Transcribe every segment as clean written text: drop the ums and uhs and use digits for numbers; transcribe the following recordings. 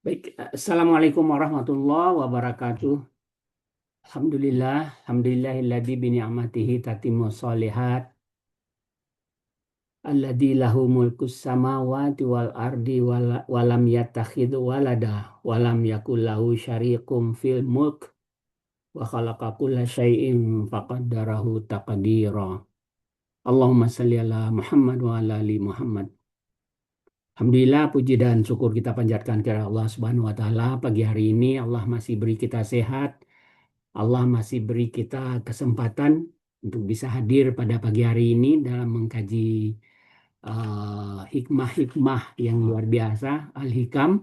Baik, Assalamualaikum warahmatullahi wabarakatuh. Alhamdulillahilladzi bi ni'matihi tatimmu shalihat. Alladzi lahu mulkus samawati wal ardi walam yattakhidhu walada walam yakul lahu syarikum fil mulk wa khalaqa kulla syai'in faqaddarahu taqdira. Allahumma shalli ala Muhammad wa ala ali Muhammad. Alhamdulillah, puji dan syukur kita panjatkan kepada Allah Subhanahu wa taala. Pagi hari ini Allah masih beri kita sehat. Allah masih beri kita kesempatan untuk bisa hadir pada pagi hari ini dalam mengkaji hikmah-hikmah yang luar biasa, Al-Hikam.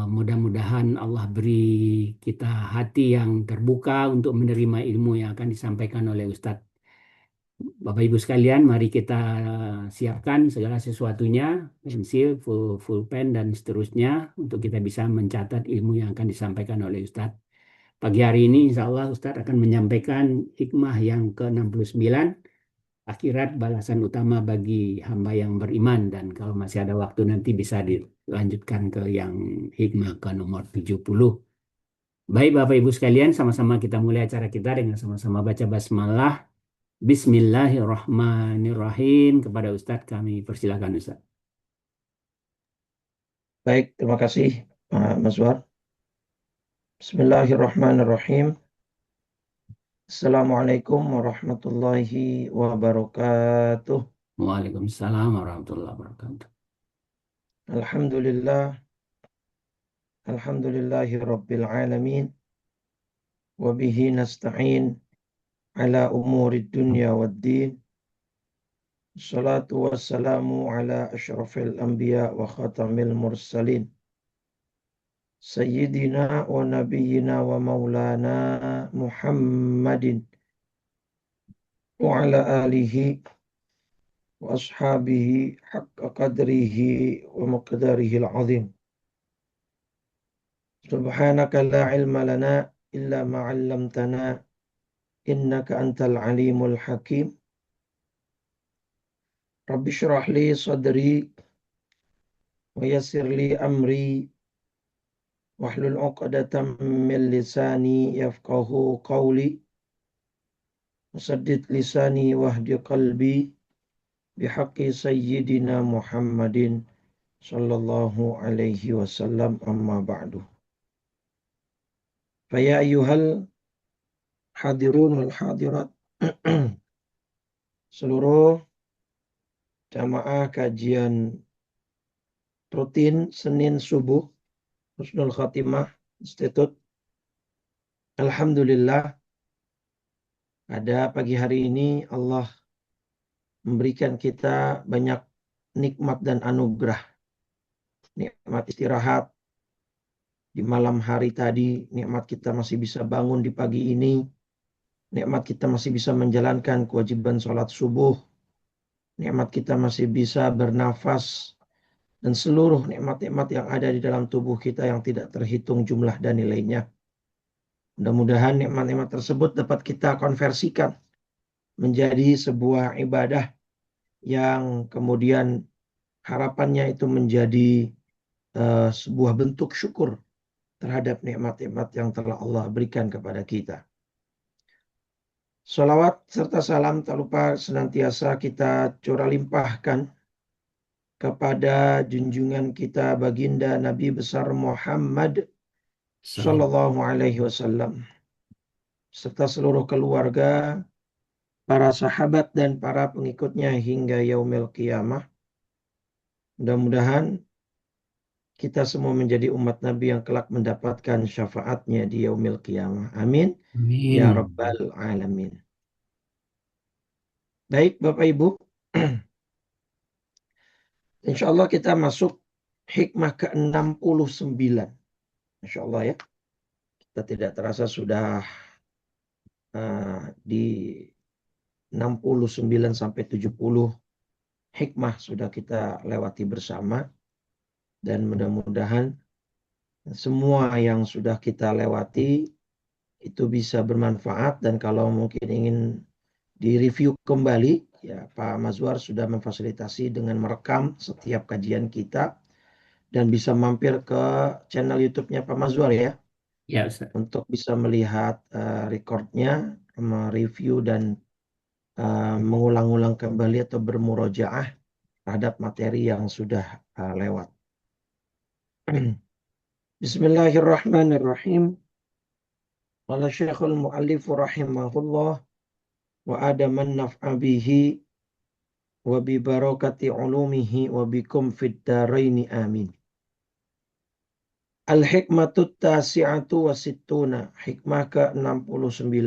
Mudah-mudahan Allah beri kita hati yang terbuka untuk menerima ilmu yang akan disampaikan oleh Ustadz. Bapak Ibu sekalian, mari kita siapkan segala sesuatunya, pensil, pulpen, dan seterusnya untuk kita bisa mencatat ilmu yang akan disampaikan oleh Ustadz. Pagi hari ini insya Allah Ustadz akan menyampaikan hikmah yang ke-69, akhirat balasan utama bagi hamba yang beriman. Dan kalau masih ada waktu nanti bisa dilanjutkan ke yang hikmah ke nomor 70. Baik Bapak Ibu sekalian, sama-sama kita mulai acara kita dengan sama-sama baca basmalah. Bismillahirrahmanirrahim. Kepada Ustadz kami persilakan Ustadz. Baik, terima kasih Mas War. Bismillahirrahmanirrahim. Assalamualaikum warahmatullahi wabarakatuh. Waalaikumsalam warahmatullahi wabarakatuh. Alhamdulillah, alhamdulillahi rabbil alamin. Wabihi nasta'in ala umuri dunya waddin. Salatu wassalamu ala ashrafil anbiya wa khatamil mursalin. Sayyidina wa nabiyyina wa maulana Muhammadin wa ala alihi wa ashabihi haqqa qadrihi wa miqdarihi al-azim. Subhanaka la ilma lana illa ma 'allamtana innaka antal alimul hakim. Rabbi shrah li sadri wa yassir li amri wahlul 'uqdatam min lisani yafqahu qawli. Wasaddid lisani wahdi qalbi bihaqqi sayyidina Muhammadin sallallahu alaihi wasallam, amma ba'du. Faya ayyuhal hadirun wal hadirat, seluruh jamaah kajian rutin Senin subuh Husnul Khatimah Institute. Alhamdulillah, pada pagi hari ini Allah memberikan kita banyak nikmat dan anugerah. Nikmat istirahat di malam hari tadi, nikmat kita masih bisa bangun di pagi ini, nikmat kita masih bisa menjalankan kewajiban sholat subuh, nikmat kita masih bisa bernafas, dan seluruh nikmat-nikmat yang ada di dalam tubuh kita yang tidak terhitung jumlah dan nilainya. Mudah-mudahan nikmat-nikmat tersebut dapat kita konversikan menjadi sebuah ibadah yang kemudian harapannya itu menjadi sebuah bentuk syukur terhadap nikmat-nikmat yang telah Allah berikan kepada kita. Salawat serta salam tak lupa senantiasa kita curah limpahkan kepada junjungan kita baginda Nabi besar Muhammad sallallahu alaihi wasallam serta seluruh keluarga, para sahabat dan para pengikutnya hingga yaumil qiyamah. Mudah-mudahan kita semua menjadi umat Nabi yang kelak mendapatkan syafaatnya di yaumil qiyamah. Amin. Amin. Ya Rabbal Alamin. Baik Bapak Ibu, insya Allah kita masuk hikmah ke-69. Insya Allah ya. Kita tidak terasa sudah di 69 sampai 70 hikmah sudah kita lewati bersama. Dan mudah-mudahan semua yang sudah kita lewati itu bisa bermanfaat. Dan kalau mungkin ingin direview kembali, ya Pak Mazwar sudah memfasilitasi dengan merekam setiap kajian kita. dan bisa mampir ke channel YouTube-nya Pak Mazwar ya Ya, Ustaz. untuk bisa melihat recordnya, mereview dan mengulang-ulang kembali atau bermurojaah terhadap materi yang sudah lewat. Bismillahirrahmanirrahim. Qala Syekhul Mu'allif rahimahullah wa adaman naf'a bihi wa bi barakati ulumihi wa bikum fid daraini amin. Al-hikmatut tasi'atu wa sittuna. Hikmah ke-69.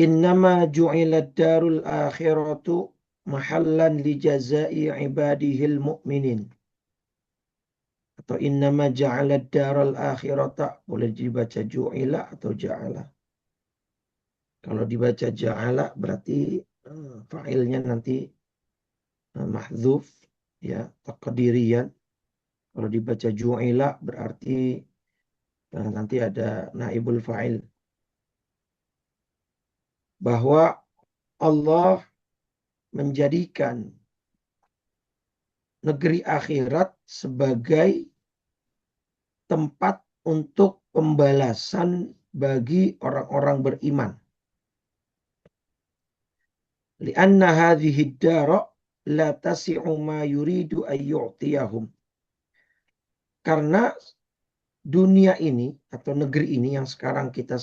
Innama ju'ilad darul akhiratu mahallan li jazai ibadihil mu'minin. Atau innama ja'alad daral akhirata. Boleh dibaca ju'ila atau ja'ala. Kalau dibaca ja'ala berarti fa'ilnya nanti mahdzuf, ya, taqdiriyan. Kalau dibaca ju'ila berarti nanti ada naibul fa'il. Bahwa Allah menjadikan negeri akhirat sebagai tempat untuk pembalasan bagi orang-orang beriman. Lianna hadhihi ad-dara la tasi'u ma yuridu ay yu'tiyahum. Karena dunia ini atau negeri ini yang sekarang kita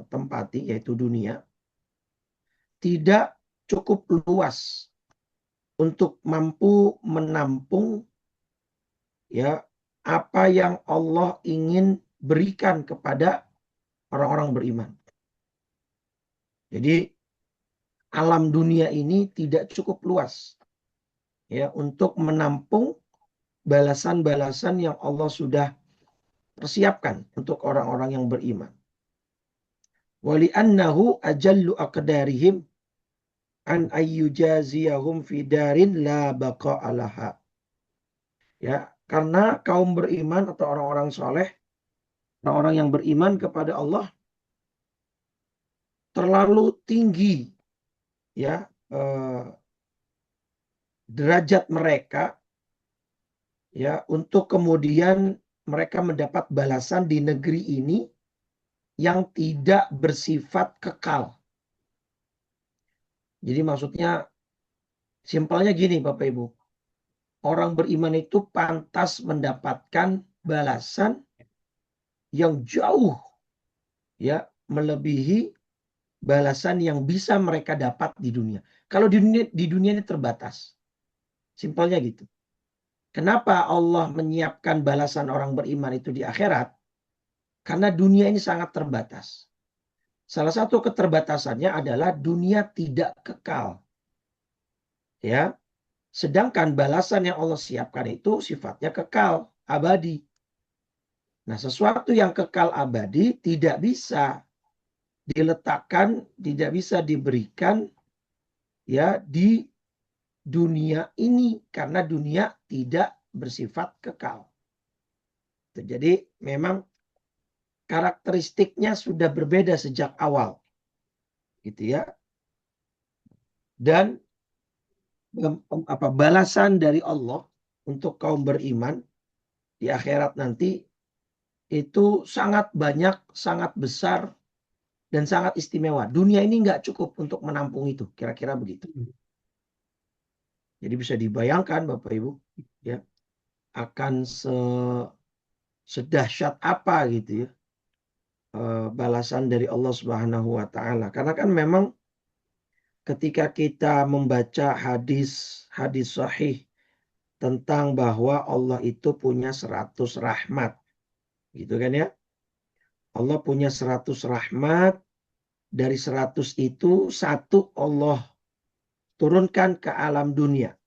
tempati, yaitu dunia, tidak cukup luas untuk mampu menampung ya apa yang Allah ingin berikan kepada orang-orang beriman. Jadi alam dunia ini tidak cukup luas ya untuk menampung balasan-balasan yang Allah sudah persiapkan untuk orang-orang yang beriman. Wali annahu ajallu aqdarihim an ayyujaziyahum fi darin la baqa'a laha. Ya, karena kaum beriman atau orang-orang soleh, orang-orang yang beriman kepada Allah terlalu tinggi ya derajat mereka ya untuk kemudian mereka mendapat balasan di negeri ini yang tidak bersifat kekal. Jadi maksudnya simpelnya gini Bapak Ibu. Orang beriman itu pantas mendapatkan balasan yang jauh ya melebihi balasan yang bisa mereka dapat di dunia. Kalau di dunia ini terbatas. Simpelnya gitu. Kenapa Allah menyiapkan balasan orang beriman itu di akhirat? Karena dunia ini sangat terbatas. Salah satu keterbatasannya adalah dunia tidak kekal. Ya. Sedangkan balasan yang Allah siapkan itu sifatnya kekal, abadi. Nah, sesuatu yang kekal abadi tidak bisa diletakkan, tidak bisa diberikan ya di dunia ini karena dunia tidak bersifat kekal. Jadi memang karakteristiknya sudah berbeda sejak awal. Gitu ya. Dan balasan dari Allah untuk kaum beriman di akhirat nanti itu sangat banyak, sangat besar, dan sangat istimewa. Dunia ini nggak cukup untuk menampung itu, kira-kira begitu. Jadi bisa dibayangkan Bapak Ibu, ya akan sedahsyat apa gitu ya balasan dari Allah Subhanahu Wa Taala. Karena kan memang ketika kita membaca hadis sahih tentang bahwa Allah itu punya 100 rahmat, gitu kan ya? Allah punya 100 rahmat, dari 100 itu satu Allah turunkan ke alam dunia.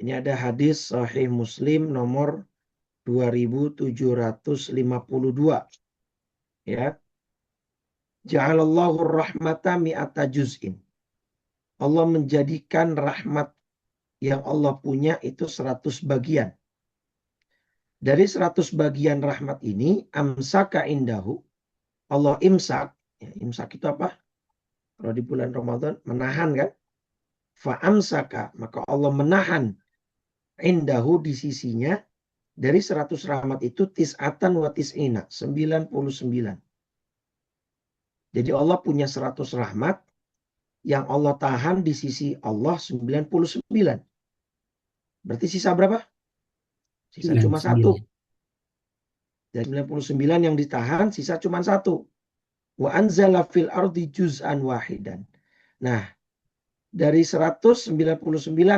Ini ada hadis Sahih Muslim nomor 2752. Ya. Ja'alallahu rahmata mi'ata juz'in. Allah menjadikan rahmat yang Allah punya itu 100 bagian. Dari 100 bagian rahmat ini, amsaka indahu. Allah imsak. Ya, imsak itu apa? Kalau di bulan Ramadan, menahan kan? Fa'amsaka, maka Allah menahan indahu di sisinya dari 100 rahmat itu tis'atan wa tis'ina, 99. Jadi Allah punya 100 rahmat yang Allah tahan di sisi Allah 99. Berarti sisa berapa? Sisa cuma 1. 99. Dari 99 yang ditahan, sisa cuma 1. Wa anzala fil ardi juz'an wahidan. Nah, dari 199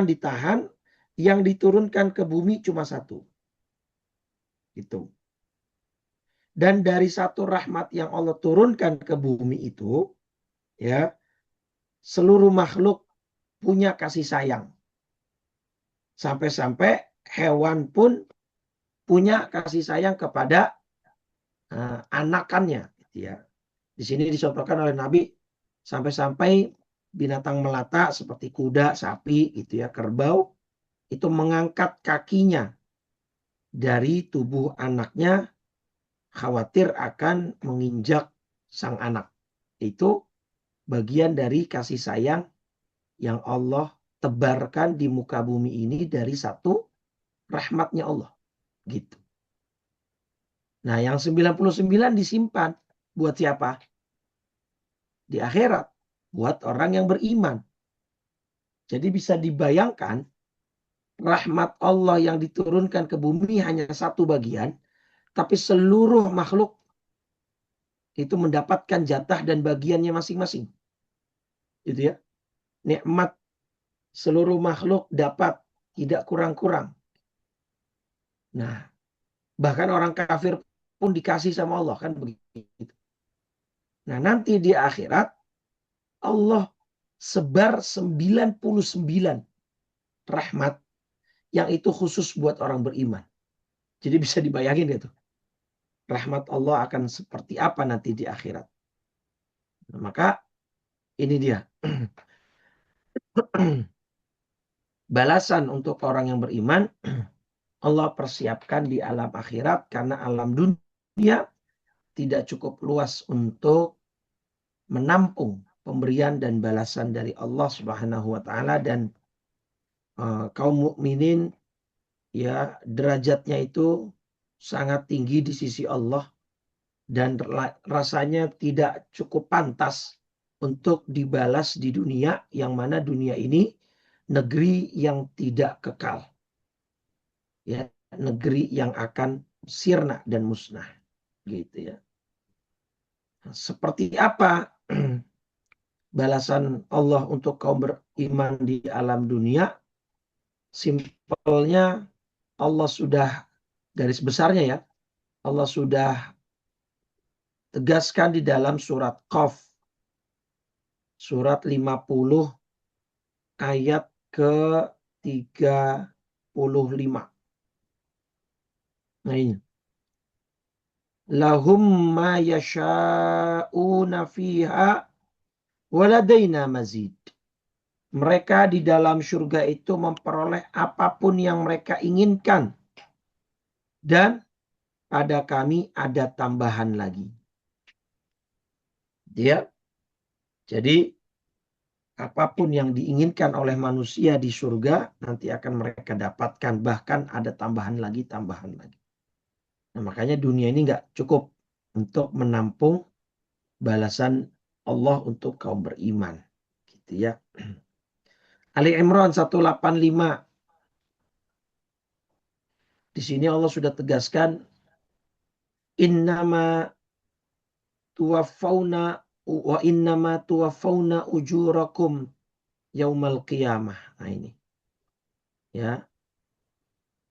ditahan, yang diturunkan ke bumi cuma 1. Itu. Dan dari 1 rahmat yang Allah turunkan ke bumi itu, ya, seluruh makhluk punya kasih sayang. Sampai-sampai hewan pun punya kasih sayang kepada anakannya, gitu ya. Di sini dicontohkan oleh Nabi sampai-sampai binatang melata seperti kuda, sapi, gitu ya, kerbau itu mengangkat kakinya dari tubuh anaknya khawatir akan menginjak sang anak. Itu bagian dari kasih sayang yang Allah tebarkan di muka bumi ini dari 1 rahmatnya Allah. Gitu. Nah, yang 99 disimpan buat siapa? Di akhirat. Buat orang yang beriman. Jadi bisa dibayangkan rahmat Allah yang diturunkan ke bumi hanya 1 bagian. Tapi seluruh makhluk itu mendapatkan jatah dan bagiannya masing-masing. Gitu ya. Nikmat seluruh makhluk dapat, tidak kurang-kurang. Nah, bahkan orang kafir pun dikasih sama Allah, kan begitu. Nah, nanti di akhirat Allah sebar 99 rahmat yang itu khusus buat orang beriman. Jadi bisa dibayangin ya tuh. Rahmat Allah akan seperti apa nanti di akhirat. Nah, maka ini dia. Balasan untuk orang yang beriman Allah persiapkan di alam akhirat karena alam dunia tidak cukup luas untuk menampung pemberian dan balasan dari Allah Subhanahu wa taala, dan kaum mukminin ya derajatnya itu sangat tinggi di sisi Allah dan rasanya tidak cukup pantas untuk dibalas di dunia, yang mana dunia ini negeri yang tidak kekal. Ya, negeri yang akan sirna dan musnah, gitu ya. Seperti apa balasan Allah untuk kaum beriman di alam dunia? Simpelnya Allah sudah, garis besarnya ya, Allah sudah tegaskan di dalam surat Qaf, surat 50 ayat ke-35. Nah ini. Lahum ma yasha'una fiha waladaina mazid. Mereka di dalam surga itu memperoleh apapun yang mereka inginkan. Dan pada kami ada tambahan lagi. Ya. Jadi apapun yang diinginkan oleh manusia di surga nanti akan mereka dapatkan. Bahkan ada tambahan lagi, tambahan lagi. Nah, makanya dunia ini nggak cukup untuk menampung balasan Allah untuk kaum beriman. Gitu ya. Ali Imran 185. Di sini Allah sudah tegaskan innama tuwaffawna wa innama tuwaffawna ujurakum yaumal qiyamah. Nah ini. Ya.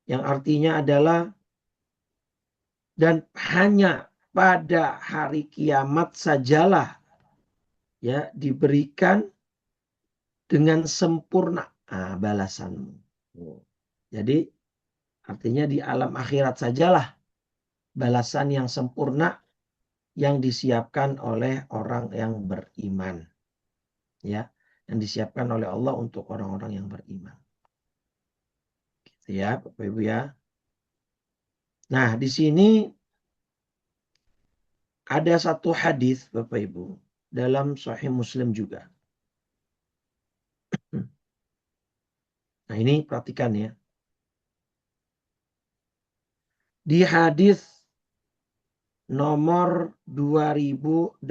Yang artinya adalah dan hanya pada hari kiamat sajalah ya diberikan dengan sempurna balasanmu. Jadi artinya di alam akhirat sajalah balasan yang sempurna yang disiapkan oleh orang yang beriman. Ya, yang disiapkan oleh Allah untuk orang-orang yang beriman. Gitu ya, Bapak Ibu ya. Nah, di sini ada satu hadis Bapak Ibu dalam Sahih Muslim juga. Nah, ini perhatikan ya. Di hadis nomor 2808.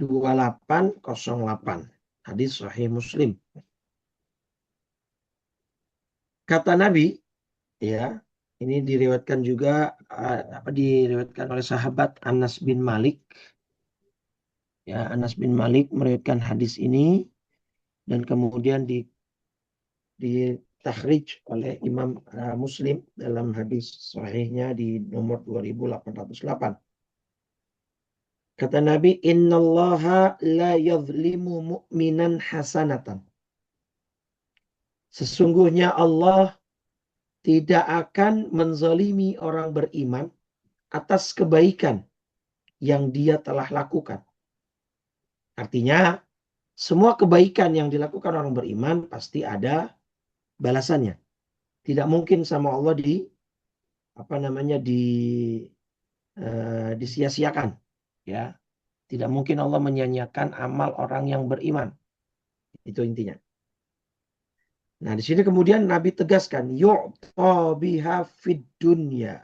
2808. Hadis Sahih Muslim. Kata Nabi, ya, ini diriwayatkan juga diriwayatkan oleh sahabat Anas bin Malik. Ya, Anas bin Malik meriwayatkan hadis ini dan kemudian ditakhrij oleh Imam Muslim dalam hadis sahihnya di nomor 2808. Kata Nabi, "Innallaha la yadhlimu mu'minan hasanatan." Sesungguhnya Allah tidak akan menzalimi orang beriman atas kebaikan yang dia telah lakukan. Artinya, semua kebaikan yang dilakukan orang beriman pasti ada balasannya. Tidak mungkin sama Allah disia-siakan, ya. Tidak mungkin Allah menyia-nyiakan amal orang yang beriman. Itu intinya. Nah, di sini kemudian Nabi tegaskan, yu'ta biha fid dunya.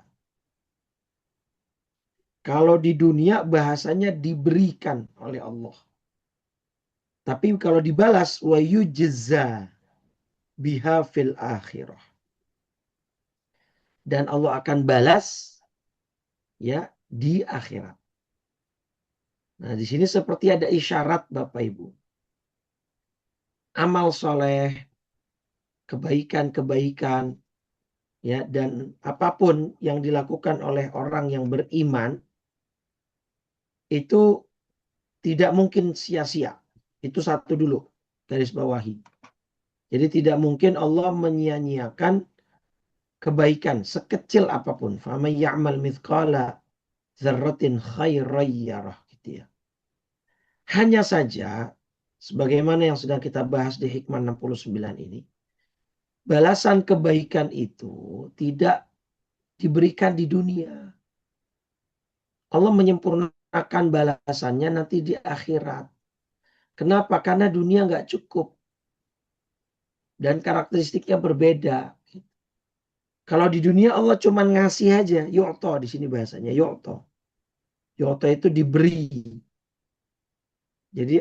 Kalau di dunia bahasanya diberikan oleh Allah. Tapi kalau dibalas, wa yujza biha fil akhirah. Dan Allah akan balas, ya, di akhirat. Nah, di sini seperti ada isyarat Bapak Ibu. Amal soleh, kebaikan-kebaikan, ya, dan apapun yang dilakukan oleh orang yang beriman itu tidak mungkin sia-sia. Itu satu dulu, garis bawahi. Jadi tidak mungkin Allah menyia-nyiakan kebaikan sekecil apapun. Faman ya'mal mithqala dzarratin khairan yarah, gitu ya. Hanya saja sebagaimana yang sedang kita bahas di hikmah 69 ini, balasan kebaikan itu tidak diberikan di dunia. Allah menyempurnakan balasannya nanti di akhirat. Kenapa? Karena dunia nggak cukup. Dan karakteristiknya berbeda. Kalau di dunia Allah cuma ngasih aja. Yu'to di sini bahasanya. Yu'to. Yu'to itu diberi. Jadi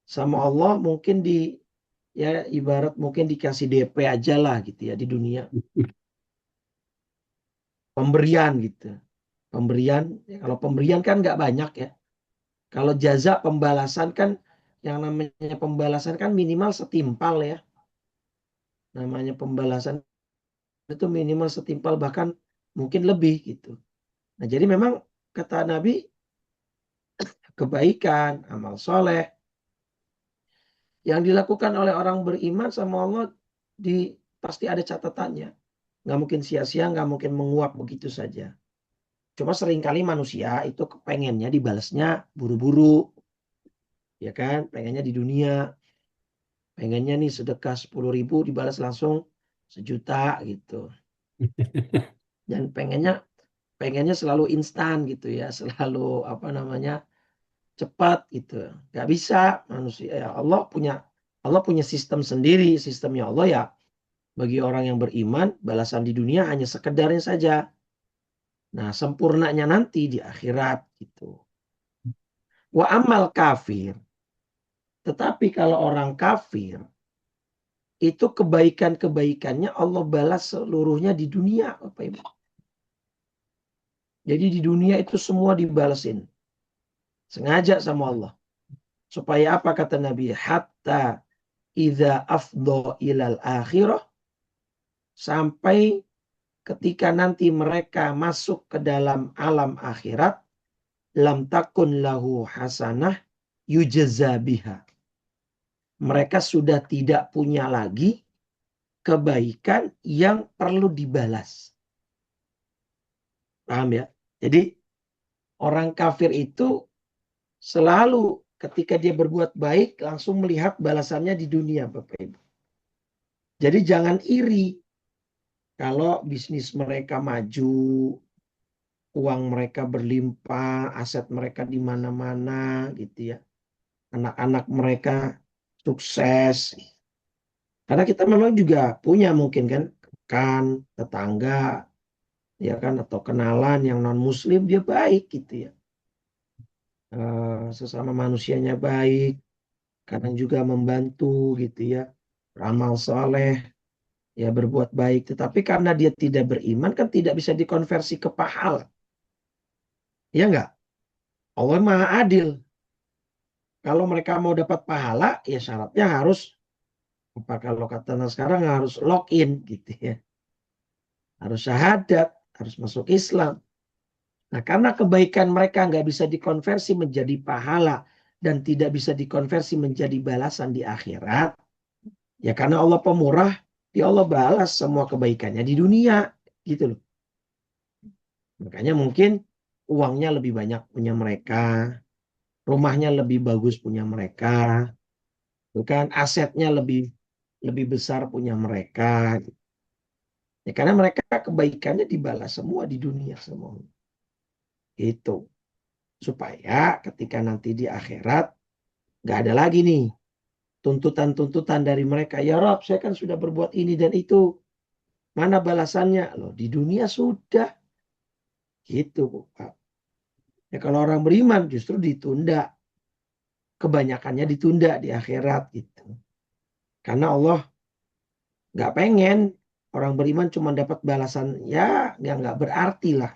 sama Allah mungkin ya ibarat mungkin dikasih DP aja lah gitu ya di dunia. Pemberian gitu. Pemberian. Ya, kalau pemberian kan nggak banyak ya. Kalau jaza pembalasan kan yang namanya pembalasan kan minimal setimpal ya. Namanya pembalasan itu minimal setimpal bahkan mungkin lebih gitu. Nah, jadi memang kata Nabi kebaikan, amal soleh yang dilakukan oleh orang beriman sama Allah pasti ada catatannya. Nggak mungkin sia-sia, nggak mungkin menguap begitu saja. Cuma seringkali manusia itu kepengennya dibalasnya buru-buru, ya kan? Pengennya di dunia, pengennya nih sedekah 10.000 dibalas langsung 1 juta gitu. Dan pengennya selalu instan gitu ya, selalu cepat gitu. Gak bisa manusia. Ya Allah punya sistem sendiri. Sistemnya Allah ya bagi orang yang beriman balasan di dunia hanya sekedarnya saja. Nah sempurnanya nanti di akhirat gitu. Wa amal kafir. Tetapi kalau orang kafir itu kebaikannya Allah balas seluruhnya di dunia, Bapak Ibu. Jadi di dunia itu semua dibalasin. Sengaja sama Allah. Supaya apa kata Nabi? Hatta idza afdha ilal akhirah, sampai ketika nanti mereka masuk ke dalam alam akhirat, lam takun lahu hasanah yujza biha. Mereka sudah tidak punya lagi kebaikan yang perlu dibalas. Paham ya? Jadi orang kafir itu selalu ketika dia berbuat baik langsung melihat balasannya di dunia, Bapak Ibu. Jadi jangan iri kalau bisnis mereka maju, uang mereka berlimpah, aset mereka di mana-mana gitu ya. Anak-anak mereka sukses. Karena kita memang juga punya mungkin kan tetangga ya kan atau kenalan yang non muslim dia baik gitu ya. Sesama manusianya baik, kadang juga membantu gitu ya. Beramal soleh, ya berbuat baik. Tetapi karena dia tidak beriman kan tidak bisa dikonversi ke pahala. Ya enggak? Allah Maha Adil. Kalau mereka mau dapat pahala, ya syaratnya harus apa kalau kata sekarang harus login gitu ya. Harus syahadat, harus masuk Islam. Nah, karena kebaikan mereka nggak bisa dikonversi menjadi pahala dan tidak bisa dikonversi menjadi balasan di akhirat, ya karena Allah pemurah, ya Allah balas semua kebaikannya di dunia, gitu loh. Makanya mungkin uangnya lebih banyak punya mereka, rumahnya lebih bagus punya mereka, bukan asetnya lebih lebih besar punya mereka. Ya karena mereka kebaikannya dibalas semua di dunia semua. Itu supaya ketika nanti di akhirat nggak ada lagi nih tuntutan-tuntutan dari mereka. Ya Rob, saya kan sudah berbuat ini dan itu. Mana balasannya? Loh, di dunia sudah. Gitu, Pak. Ya kalau orang beriman justru ditunda. Kebanyakannya ditunda di akhirat gitu. Karena Allah nggak pengen orang beriman cuma dapat balasan ya nggak berarti lah.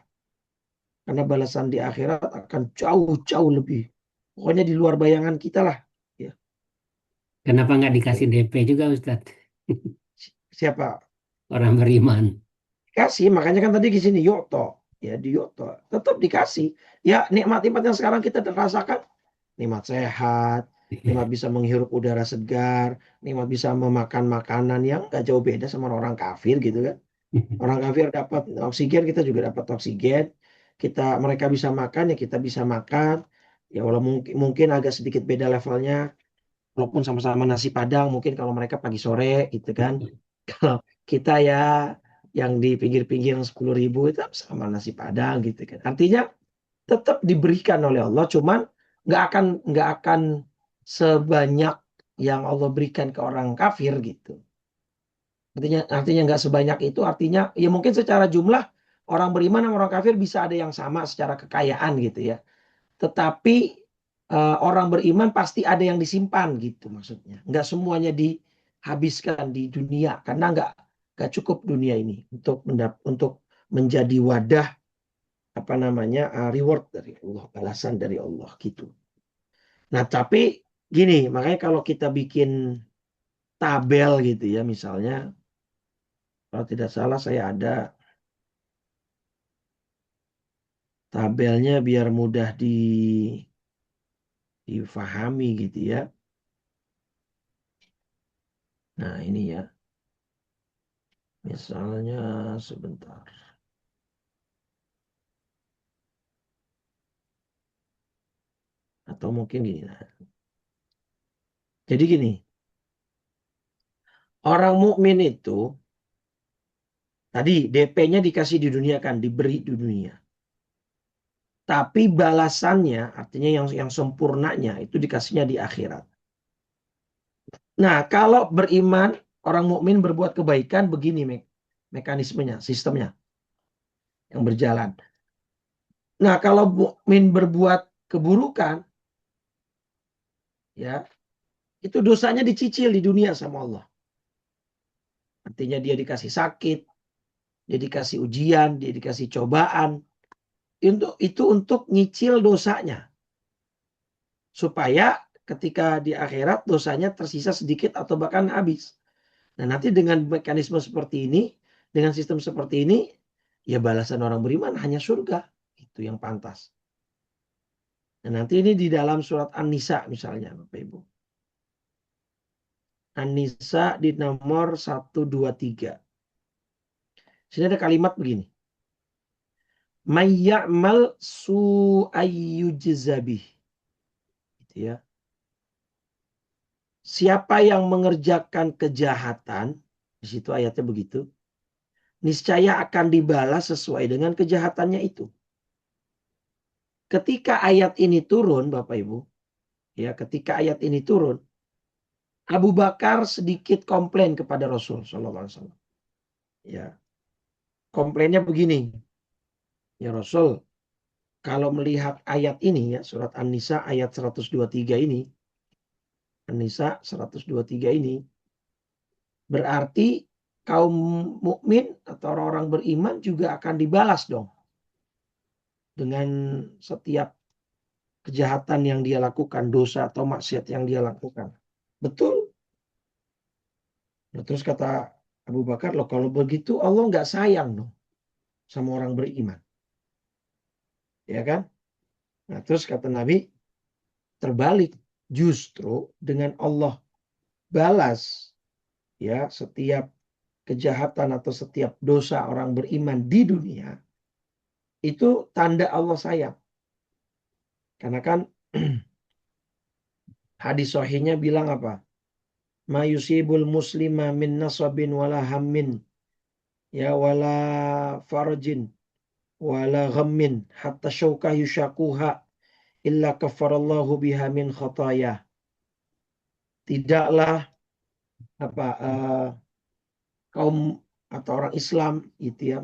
Karena balasan di akhirat akan jauh-jauh lebih. Pokoknya di luar bayangan kita lah. Ya, Kenapa nggak dikasih tuh. DP juga Ustadz? Siapa? Orang beriman. Kasih, makanya kan tadi di sini Yoto. Ya di Yoto. Tetap dikasih. Ya nikmat-nikmat yang sekarang kita rasakan. Nikmat sehat. Nikmat bisa menghirup udara segar. Nikmat bisa memakan makanan yang gak jauh beda sama orang kafir gitu kan. Orang kafir dapat oksigen, kita juga dapat oksigen. Mereka bisa makan, ya kita bisa makan. Ya walau mungkin agak sedikit beda levelnya. Walaupun sama-sama nasi Padang, mungkin kalau mereka pagi sore gitu kan. Kalau kita ya yang di pinggir-pinggir 10.000 itu sama nasi Padang gitu kan. Artinya tetap diberikan oleh Allah, cuman nggak akan sebanyak yang Allah berikan ke orang kafir gitu. Artinya nggak sebanyak itu, artinya ya mungkin secara jumlah orang beriman sama orang kafir bisa ada yang sama secara kekayaan gitu ya. Tetapi orang beriman pasti ada yang disimpan gitu maksudnya. Nggak semuanya dihabiskan di dunia karena nggak cukup dunia ini untuk menjadi wadah apa namanya reward dari Allah, balasan dari Allah gitu. Nah tapi gini, makanya kalau kita bikin tabel gitu ya misalnya, kalau tidak salah saya ada tabelnya biar mudah difahami gitu ya. Nah ini ya, misalnya sebentar. Atau mungkin gini. Nah. Jadi gini, orang mukmin itu tadi DP-nya dikasih di dunia kan, diberi di dunia. Tapi balasannya, artinya yang sempurnanya itu dikasihnya di akhirat. Nah, kalau beriman, orang mukmin berbuat kebaikan begini mekanismenya, sistemnya yang berjalan. Nah, kalau mukmin berbuat keburukan, ya itu dosanya dicicil di dunia sama Allah. Artinya dia dikasih sakit, dia dikasih ujian, dia dikasih cobaan. Itu untuk nyicil dosanya. Supaya ketika di akhirat dosanya tersisa sedikit atau bahkan habis. Nah nanti dengan mekanisme seperti ini, dengan sistem seperti ini, ya balasan orang beriman hanya surga. Itu yang pantas. Nah nanti ini di dalam surat An-Nisa misalnya Bapak Ibu. An-Nisa di nomor 123. Sini ada kalimat begini. Mayya'mal su'ayyujzabih. Gitu ya. Siapa yang mengerjakan kejahatan, di situ ayatnya begitu, niscaya akan dibalas sesuai dengan kejahatannya itu. Ketika ayat ini turun, Bapak Ibu, ya, ketika ayat ini turun, Abu Bakar sedikit komplain kepada Rasul Sallallahu Alaihi Wasallam. Ya, komplainnya begini, ya Rasul, kalau melihat ayat ini ya surat An-Nisa ayat 123 ini, An-Nisa 123 ini berarti kaum mukmin atau orang-orang beriman juga akan dibalas dong dengan setiap kejahatan yang dia lakukan, dosa atau maksiat yang dia lakukan. Betul. Nah, terus kata Abu Bakar, loh kalau begitu Allah nggak sayang dong sama orang beriman. Ya kan? Nah, terus kata Nabi, terbalik. Justru dengan Allah balas ya setiap kejahatan atau setiap dosa orang beriman di dunia, itu tanda Allah sayang. Karena kan hadis sahihnya bilang apa? Ma yusibul muslima min nasabin wala hammin ya wala farjin wala ghammin hatta syauka yushakuha illa kafarallahu biha min khataya. Tidaklah apa kaum atau orang Islam itu ya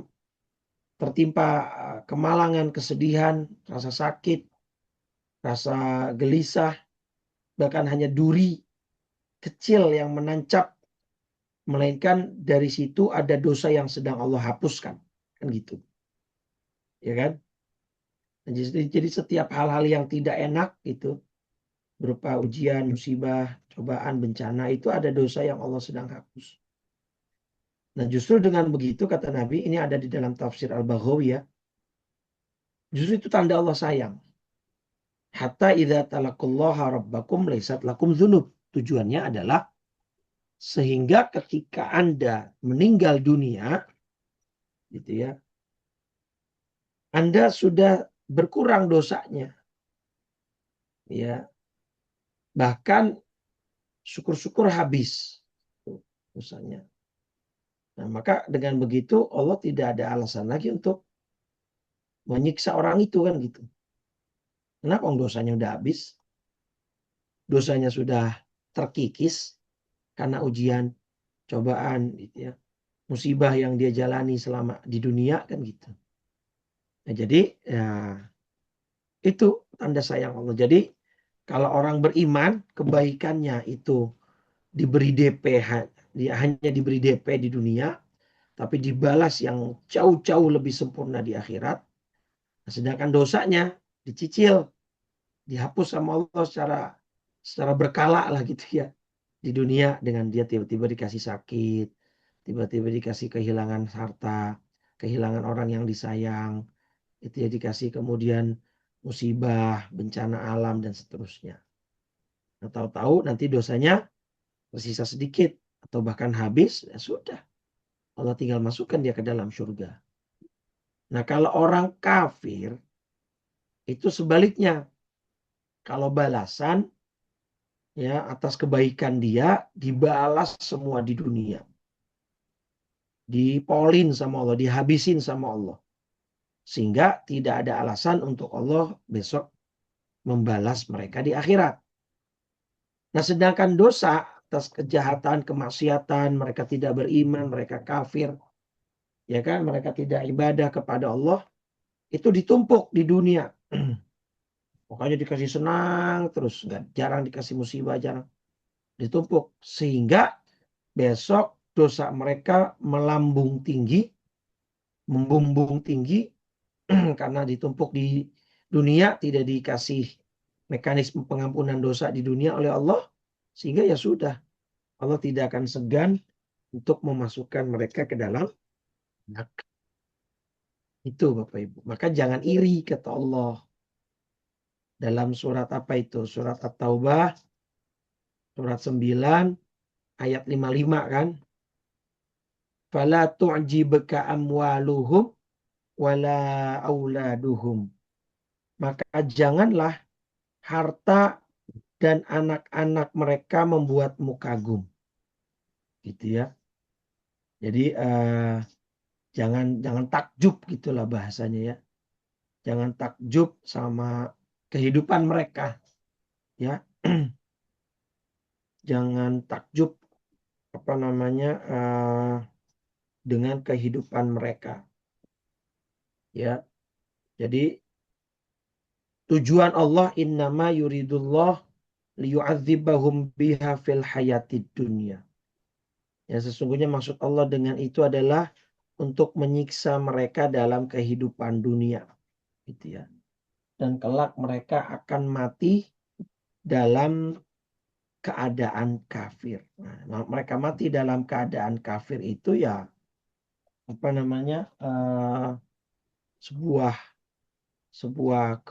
tertimpa kemalangan, kesedihan, rasa sakit, rasa gelisah, bahkan hanya duri kecil yang menancap, melainkan dari situ ada dosa yang sedang Allah hapuskan, kan gitu, ya kan? Jadi setiap hal-hal yang tidak enak itu berupa ujian, musibah, cobaan, bencana itu ada dosa yang Allah sedang hapus. Nah justru dengan begitu kata Nabi, ini ada di dalam tafsir Al-Baghawi ya, justru itu tanda Allah sayang. Hatta idza talaqullaha rabbakum laysat lakum dzunub. Tujuannya adalah sehingga ketika Anda meninggal dunia gitu ya, Anda sudah berkurang dosanya. Ya, bahkan syukur-syukur habis dosanya. Nah, maka dengan begitu Allah tidak ada alasan lagi untuk menyiksa orang itu kan gitu. Kenapa dosanya udah habis? Dosanya sudah terkikis karena ujian, cobaan gitu ya. Musibah yang dia jalani selama di dunia kan gitu. Nah, jadi ya itu tanda sayang Allah. Jadi kalau orang beriman kebaikannya itu diberi DP hanya diberi DP di dunia tapi dibalas yang jauh-jauh lebih sempurna di akhirat. Nah, sedangkan dosanya dicicil, dihapus sama Allah secara berkala lah gitu ya. Di dunia dengan dia tiba-tiba dikasih sakit, tiba-tiba dikasih kehilangan harta, kehilangan orang yang disayang, itu ya dikasih kemudian musibah, bencana alam dan seterusnya. Nah, tahu-tahu nanti dosanya tersisa sedikit atau bahkan habis, ya sudah. Allah tinggal masukkan dia ke dalam surga. Nah, kalau orang kafir itu sebaliknya. Kalau balasan ya atas kebaikan dia dibalas semua di dunia. Dipolin sama Allah, dihabisin sama Allah. Sehingga tidak ada alasan untuk Allah besok membalas mereka di akhirat. Nah, sedangkan dosa atas kejahatan, kemaksiatan, mereka tidak beriman, mereka kafir, ya kan, mereka tidak ibadah kepada Allah, itu ditumpuk di dunia. Pokoknya dikasih senang terus, jarang dikasih musibah, jarang ditumpuk sehingga besok dosa mereka melambung tinggi, membumbung tinggi karena ditumpuk di dunia, tidak dikasih mekanisme pengampunan dosa di dunia oleh Allah, sehingga ya sudah, Allah tidak akan segan untuk memasukkan mereka ke dalam neraka. Itu Bapak Ibu. Maka jangan iri kata Allah. Dalam surat apa itu? Surat At-Taubah, surat 9, ayat 55 kan? Fala tu'jibka amwaluhum wala auladuhum. Maka janganlah harta dan anak-anak mereka membuatmu kagum. Gitu ya. Jadi jangan takjub gitulah bahasanya ya. Jangan takjub sama kehidupan mereka ya. jangan takjub apa namanya dengan kehidupan mereka. Ya, jadi tujuan Allah innama yuridullah liyu'adzibahum biha fil hayatid dunya. Ya, sesungguhnya maksud Allah dengan itu adalah untuk menyiksa mereka dalam kehidupan dunia, gitu ya. Dan kelak mereka akan mati dalam keadaan kafir. Nah, mereka mati dalam keadaan kafir itu ya apa namanya sebuah sebuah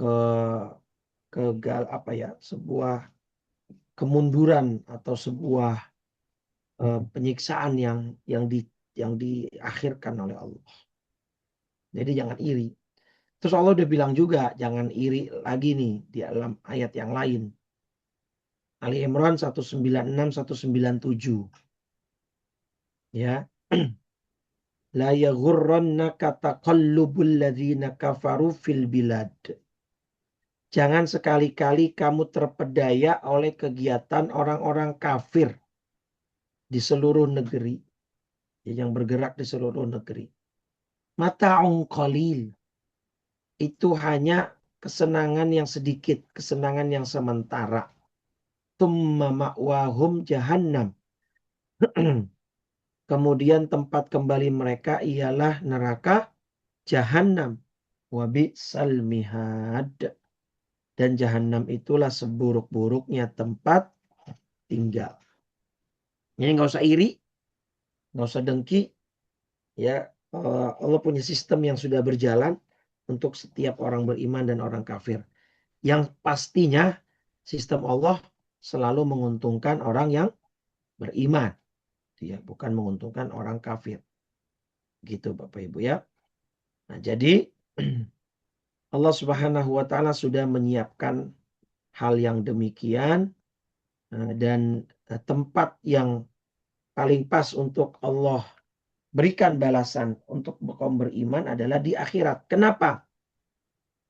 kegal apa ya sebuah kemunduran atau sebuah penyiksaan yang diakhirkan oleh Allah. Jadi jangan iri. Terus Allah udah bilang juga jangan iri lagi nih di dalam ayat yang lain. Ali Imran 196 197. Ya. La yaghurrannaka taqallubul ladzina kafaru fil bilad. Jangan sekali-kali kamu terpedaya oleh kegiatan orang-orang kafir di seluruh negeri, yang bergerak di seluruh negeri. Mata'un qalil, itu hanya kesenangan yang sedikit, kesenangan yang sementara. Tumma ma'wahum jahannam. Kemudian tempat kembali mereka ialah neraka jahannam. Wa bi'sal mihad. Dan jahannam itulah seburuk-buruknya tempat tinggal. Ini nggak usah iri, nggak usah dengki. Ya, Allah punya sistem yang sudah berjalan untuk setiap orang beriman dan orang kafir. Yang pastinya sistem Allah selalu menguntungkan orang yang beriman, ya, bukan menguntungkan orang kafir. Gitu Bapak Ibu ya. Nah, jadi Allah Subhanahu wa taala sudah menyiapkan hal yang demikian dan tempat yang paling pas untuk Allah berikan balasan untuk kaum beriman adalah di akhirat. Kenapa?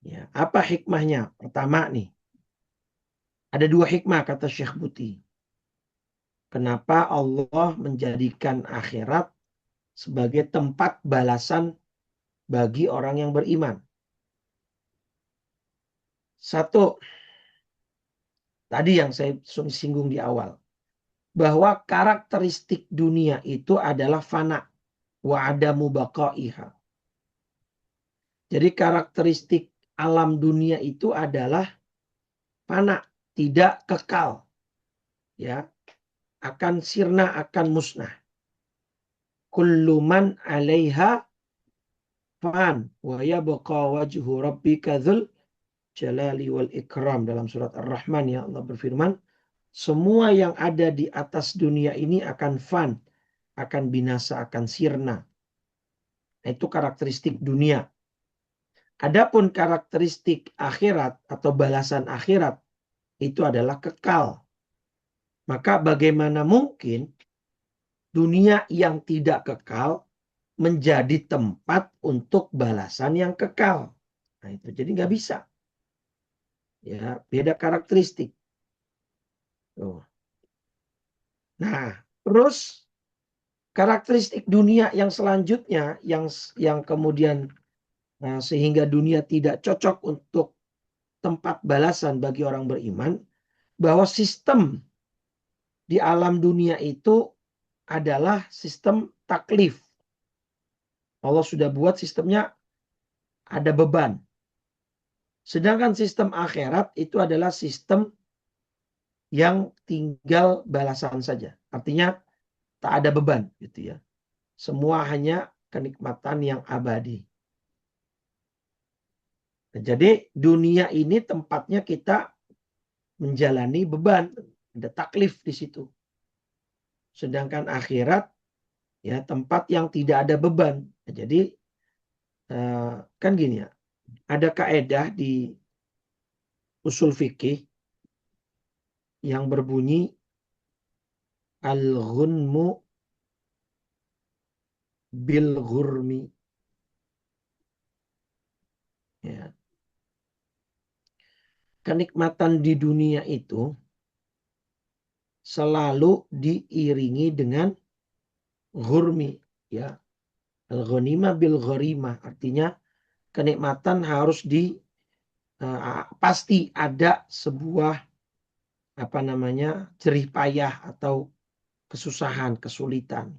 Ya, apa hikmahnya? Pertama nih, ada dua hikmah kata Syekh Buti. Kenapa Allah menjadikan akhirat sebagai tempat balasan bagi orang yang beriman? Satu, tadi yang saya singgung di awal, bahwa karakteristik dunia itu adalah fana wa adamu baqaiha. Jadi karakteristik alam dunia itu adalah fana, tidak kekal. Ya, akan sirna, akan musnah. Kullu man 'alaiha fan wa yabqa wajhu rabbika dzul jalali wal ikram. Dalam surat Ar-Rahman ya Allah berfirman, semua yang ada di atas dunia ini akan fan, akan binasa, akan sirna. Itu karakteristik dunia. Adapun karakteristik akhirat atau balasan akhirat itu adalah kekal. Maka bagaimana mungkin dunia yang tidak kekal menjadi tempat untuk balasan yang kekal? Nah, itu jadi nggak bisa. Ya, beda karakteristik. Tuh. Nah, terus karakteristik dunia yang selanjutnya yang kemudian sehingga dunia tidak cocok untuk tempat balasan bagi orang beriman, bahwa sistem di alam dunia itu adalah sistem taklif. Allah sudah buat sistemnya ada beban. Sedangkan sistem akhirat itu adalah sistem yang tinggal balasan saja. Artinya tak ada beban gitu ya. Semua hanya kenikmatan yang abadi. Nah, jadi dunia ini tempatnya kita menjalani beban, ada taklif di situ. Sedangkan akhirat ya tempat yang tidak ada beban. Nah, jadi kan gini ya, ada kaedah di usul fikih yang berbunyi al-ghunmu bil ghurmi. Ya. Kenikmatan di dunia itu selalu diiringi dengan ghurmi, ya. Al-ghanimah bil gharimah, artinya kenikmatan harus pasti ada sebuah apa namanya jerih payah atau kesusahan, kesulitan.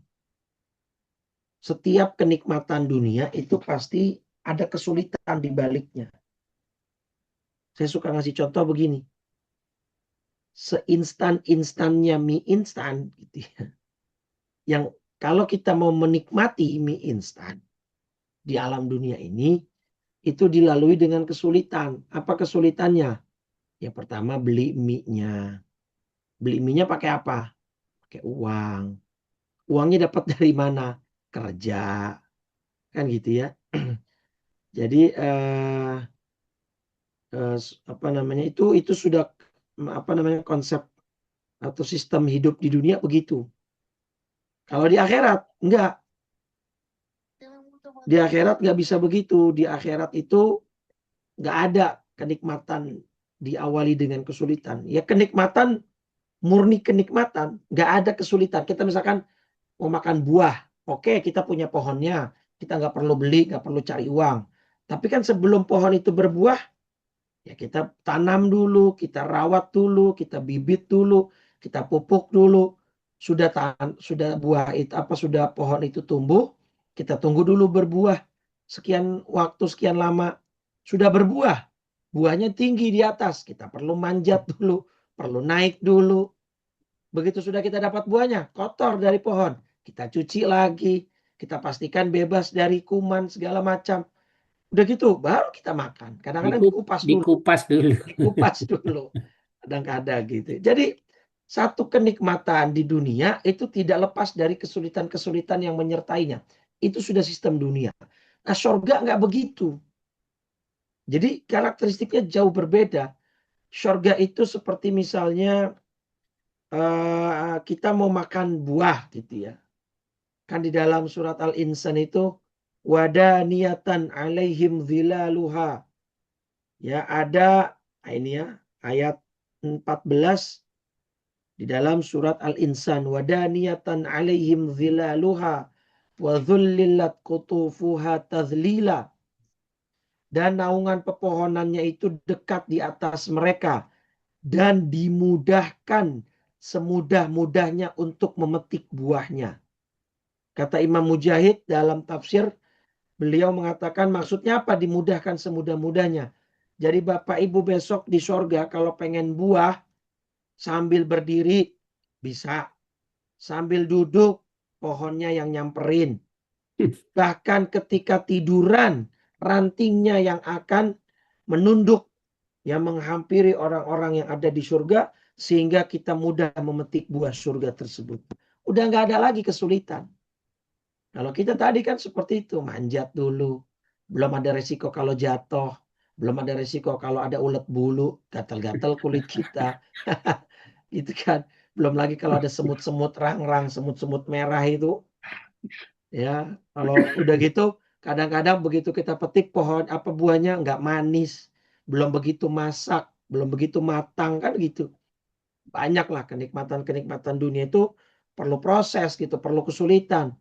Setiap kenikmatan dunia itu pasti ada kesulitan di baliknya. Saya suka ngasih contoh begini. Seinstan-instannya mie instan gitu ya. Yang kalau kita mau menikmati mie instan di alam dunia ini itu dilalui dengan kesulitan. Apa kesulitannya? Ya pertama beli mie-nya. Beli mie-nya pakai apa? Pakai uang. Uangnya dapat dari mana? Kerja. Kan gitu ya. Jadi apa namanya itu sudah apa namanya konsep atau sistem hidup di dunia begitu. Kalau di akhirat enggak. Di akhirat nggak bisa begitu. Di akhirat itu nggak ada kenikmatan diawali dengan kesulitan. Ya kenikmatan murni kenikmatan, nggak ada kesulitan. Kita misalkan mau makan buah, oke kita punya pohonnya, kita nggak perlu beli, nggak perlu cari uang. Tapi kan sebelum pohon itu berbuah, ya kita tanam dulu, kita rawat dulu, kita bibit dulu, kita pupuk dulu. Sudah buah itu apa sudah pohon itu tumbuh, kita tunggu dulu berbuah. Sekian waktu sekian lama sudah berbuah. Buahnya tinggi di atas, kita perlu manjat dulu, perlu naik dulu. Begitu sudah kita dapat buahnya, kotor dari pohon, kita cuci lagi, kita pastikan bebas dari kuman segala macam. Udah gitu, baru kita makan. Kadang-kadang dikupas dulu, Dikupas dulu. dikupas dulu. Kadang-kadang gitu. Jadi satu kenikmatan di dunia itu tidak lepas dari kesulitan-kesulitan yang menyertainya. Itu sudah sistem dunia. Nah, surga nggak begitu. Jadi karakteristiknya jauh berbeda. Surga itu seperti misalnya kita mau makan buah gitu ya. Kan di dalam surat Al-Insan itu wadaniyatan alaihim zilaluha. Ya ada ini ya ayat 14 di dalam surat Al-Insan wadaniyatan alaihim zilaluha wa dhullilat qutufuha tadhlila. Dan naungan pepohonannya itu dekat di atas mereka dan dimudahkan semudah-mudahnya untuk memetik buahnya. Kata Imam Mujahid dalam tafsir, beliau mengatakan maksudnya apa dimudahkan semudah-mudahnya. Jadi Bapak Ibu besok di sorga kalau pengen buah sambil berdiri bisa. Sambil duduk pohonnya yang nyamperin. Bahkan ketika tiduran rantingnya yang akan menunduk yang menghampiri orang-orang yang ada di surga sehingga kita mudah memetik buah surga tersebut. Udah nggak ada lagi kesulitan. Kalau kita tadi kan seperti itu, manjat dulu. Belum ada resiko kalau jatuh. Belum ada resiko kalau ada ulet bulu, gatal-gatal kulit kita. Gitu kan. Belum lagi kalau ada semut-semut rang-rang, semut-semut merah itu. Ya, kalau udah gitu, kadang-kadang begitu kita petik pohon apa buahnya nggak manis. Belum begitu masak, belum begitu matang kan gitu. Banyaklah kenikmatan-kenikmatan dunia itu perlu proses gitu, perlu kesulitan.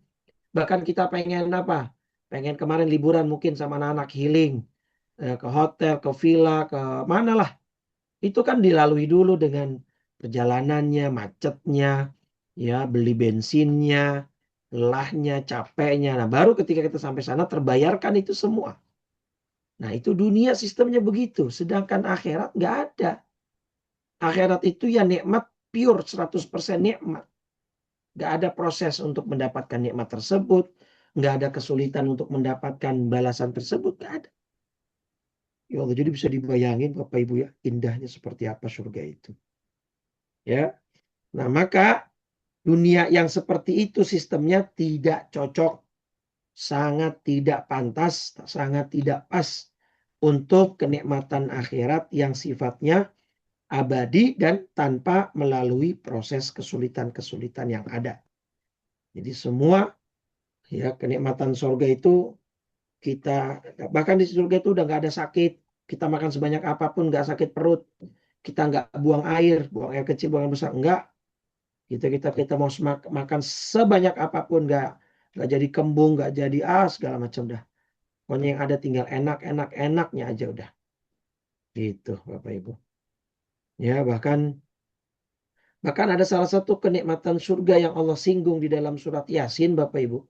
Bahkan kita pengen apa? Pengen kemarin liburan mungkin sama anak-anak healing. Ke hotel, ke villa, ke mana lah. Itu kan dilalui dulu dengan perjalanannya, macetnya, ya beli bensinnya, lelahnya, capeknya. Nah baru ketika kita sampai sana terbayarkan itu semua. Nah itu dunia sistemnya begitu. Sedangkan akhirat nggak ada. Akhirat itu ya nikmat pure 100% nikmat. Nggak ada proses untuk mendapatkan nikmat tersebut. Nggak ada kesulitan untuk mendapatkan balasan tersebut. Nggak ada. Ya Allah, jadi bisa dibayangin Bapak Ibu ya, indahnya seperti apa surga itu. Ya. Nah, maka dunia yang seperti itu sistemnya tidak cocok, sangat tidak pantas, sangat tidak pas untuk kenikmatan akhirat yang sifatnya abadi dan tanpa melalui proses kesulitan-kesulitan yang ada. Jadi semua ya kenikmatan surga itu kita bahkan di surga itu udah nggak ada sakit, kita makan sebanyak apapun nggak sakit perut, kita nggak buang air kecil, buang air besar enggak, Kita mau makan sebanyak apapun, nggak jadi kembung, nggak jadi segala macam dah. Pokoknya yang ada tinggal enaknya aja udah. Gitu, Bapak Ibu. Ya, bahkan ada salah satu kenikmatan surga yang Allah singgung di dalam surat Yasin, Bapak Ibu.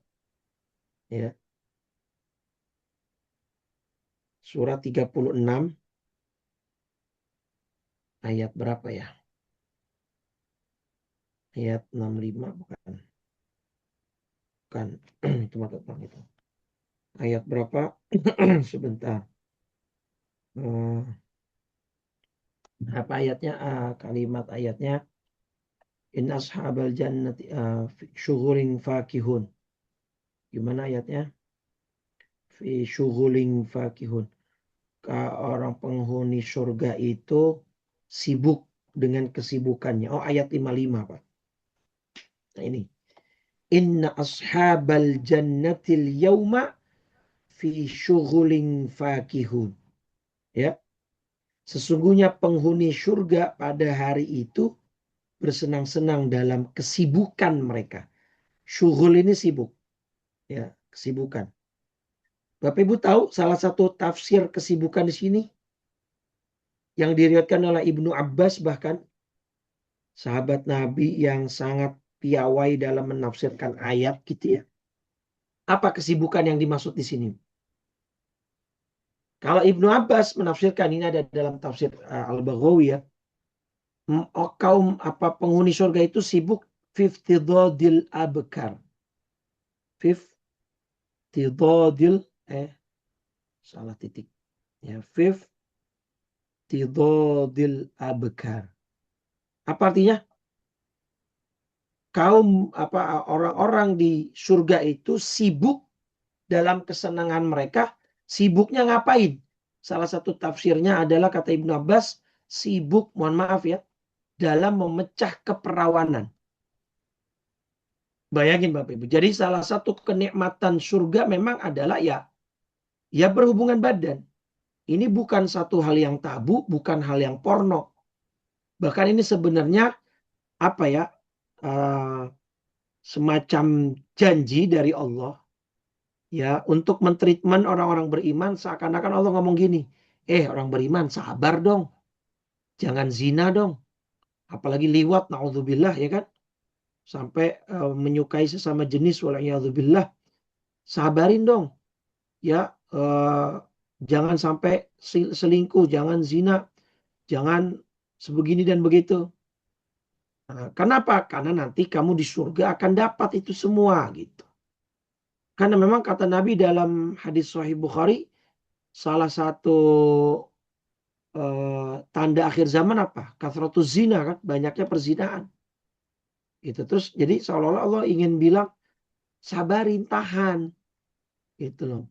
Ya, surat 36 ayat berapa ya? Ayat 65 bukan. Bukan. Itu tentang itu. Ayat berapa? Sebentar. Eh, apa ayatnya? Kalimat ayatnya. In ashabal jannati syughulin fakihun. Gimana ayatnya? Fi syughulin fakihun. Orang penghuni surga itu sibuk dengan kesibukannya. Oh, ayat 55, Pak. Nah, ini. Inna ashabal jannatil yawma fi syughulin fakihun. Ya. Sesungguhnya penghuni surga pada hari itu bersenang-senang dalam kesibukan mereka. Syughul ini sibuk. Ya, kesibukan. Bapak Ibu tahu salah satu tafsir kesibukan di sini yang diriwayatkan oleh Ibnu Abbas, bahkan sahabat Nabi yang sangat piawai dalam menafsirkan ayat gitu ya. Apa kesibukan yang dimaksud di sini? Kalau Ibnu Abbas menafsirkan, ini ada dalam tafsir Al-Baghawi ya. Kaum penghuni surga itu sibuk fiftidadil abkar. Fiftidadil salah titik. Ya, fiftidadil abkar. Apa artinya? Kaum orang-orang di surga itu sibuk dalam kesenangan mereka. Sibuknya ngapain? Salah satu tafsirnya adalah kata Ibnu Abbas, sibuk, mohon maaf ya, dalam memecah keperawanan. Bayangin Bapak Ibu. Jadi salah satu kenikmatan surga memang adalah ya berhubungan badan. Ini bukan satu hal yang tabu, bukan hal yang porno. Bahkan ini sebenarnya apa ya? Semacam janji dari Allah ya untuk mentreatment orang-orang beriman, seakan-akan Allah ngomong gini, orang beriman sabar dong, jangan zina dong, apalagi liwat, naudzubillah ya kan, sampai menyukai sesama jenis, walayadzubillah, sabarin dong ya, jangan sampai selingkuh, jangan zina, jangan sebegini dan begitu. Nah, kenapa? Karena nanti kamu di surga akan dapat itu semua gitu. Karena memang kata Nabi dalam hadis Sahih Bukhari, salah satu tanda akhir zaman apa? Kathratus zina kan, banyaknya perzinahan. Gitu. Terus jadi seolah-olah Allah ingin bilang sabarin, tahan, gitu loh.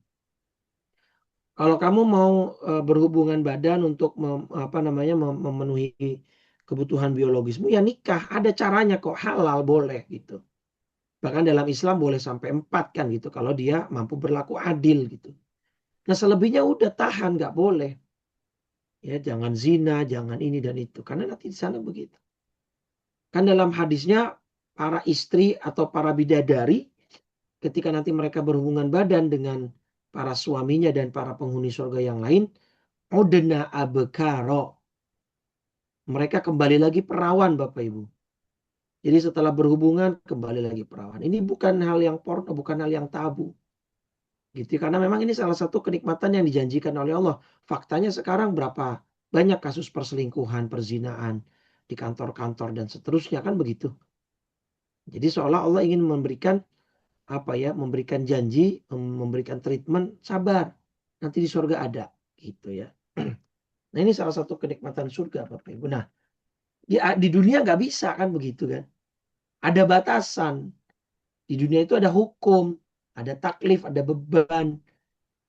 Kalau kamu mau berhubungan badan untuk memenuhi kebutuhan biologismu, ya nikah, ada caranya kok, halal boleh gitu. Bahkan dalam Islam boleh sampai 4 kan gitu, kalau dia mampu berlaku adil gitu. Nah selebihnya udah tahan, nggak boleh. Ya jangan zina, jangan ini dan itu, karena nanti di sana begitu. Kan dalam hadisnya para istri atau para bidadari ketika nanti mereka berhubungan badan dengan para suaminya dan para penghuni surga yang lain, udna abkaro. Mereka kembali lagi perawan Bapak Ibu. Jadi setelah berhubungan kembali lagi perawan. Ini bukan hal yang porno, bukan hal yang tabu. Gitu. Karena memang ini salah satu kenikmatan yang dijanjikan oleh Allah. Faktanya sekarang berapa banyak kasus perselingkuhan, perzinaan di kantor-kantor dan seterusnya kan begitu. Jadi seolah Allah ingin memberikan memberikan janji, memberikan treatment, sabar. Nanti di surga ada gitu ya. Nah, ini salah satu kenikmatan surga Bapak Ibu. Nah, di dunia nggak bisa kan begitu kan. Ada batasan. Di dunia itu ada hukum, ada taklif, ada beban.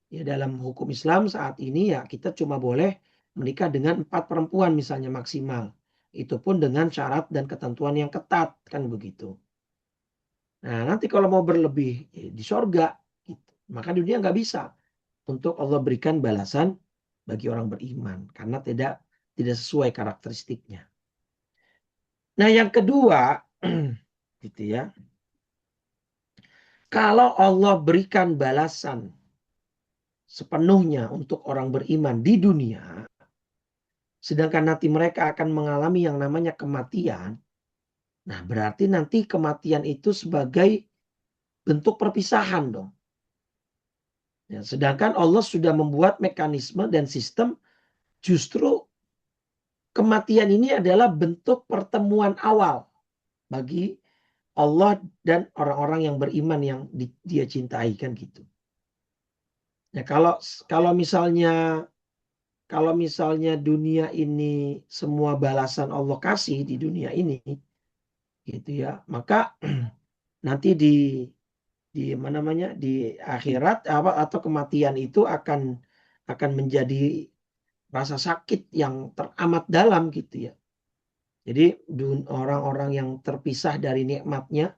Ya dalam hukum Islam saat ini ya kita cuma boleh menikah dengan 4 perempuan misalnya maksimal. Itu pun dengan syarat dan ketentuan yang ketat kan begitu. Nah nanti kalau mau berlebih di sorga, gitu. Maka dunia nggak bisa untuk Allah berikan balasan bagi orang beriman karena tidak sesuai karakteristiknya. Nah yang kedua Gitu ya. Kalau Allah berikan balasan sepenuhnya untuk orang beriman di dunia, sedangkan nanti mereka akan mengalami yang namanya kematian, nah berarti nanti kematian itu sebagai bentuk perpisahan dong. Ya, sedangkan Allah sudah membuat mekanisme dan sistem, justru kematian ini adalah bentuk pertemuan awal bagi Allah dan orang-orang yang beriman yang dia cintai, kan gitu. Ya, kalau misalnya dunia ini semua balasan Allah kasih di dunia ini, gitu ya, maka nanti di mana namanya di akhirat apa atau kematian itu akan menjadi rasa sakit yang teramat dalam, gitu ya. Jadi orang-orang yang terpisah dari nikmatnya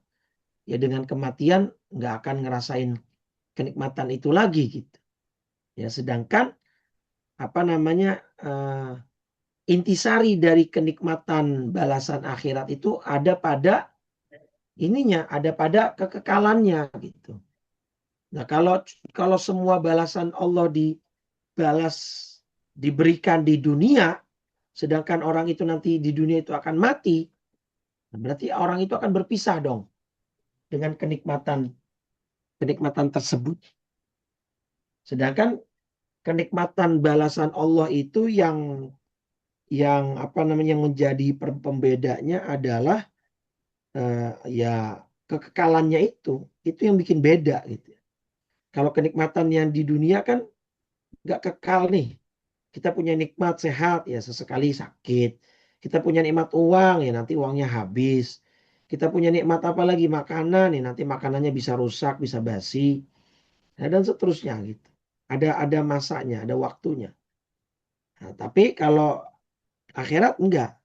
ya dengan kematian nggak akan ngerasain kenikmatan itu lagi, gitu ya. Sedangkan apa namanya intisari dari kenikmatan balasan akhirat itu ada pada kekekalannya, gitu. Nah, kalau semua balasan Allah dibalas diberikan di dunia, sedangkan orang itu nanti di dunia itu akan mati, berarti orang itu akan berpisah dong dengan kenikmatan kenikmatan tersebut. Sedangkan kenikmatan balasan Allah itu yang apa namanya yang menjadi pembedanya adalah ya kekekalannya itu yang bikin beda, gitu. Kalau kenikmatan yang di dunia kan nggak kekal nih. Kita punya nikmat sehat ya sesekali sakit. Kita punya nikmat uang ya nanti uangnya habis. Kita punya nikmat apa lagi, makanan ya nanti makanannya bisa rusak, bisa basi, ya, dan seterusnya gitu. Ada masanya, ada waktunya. Nah, tapi kalau akhirat enggak.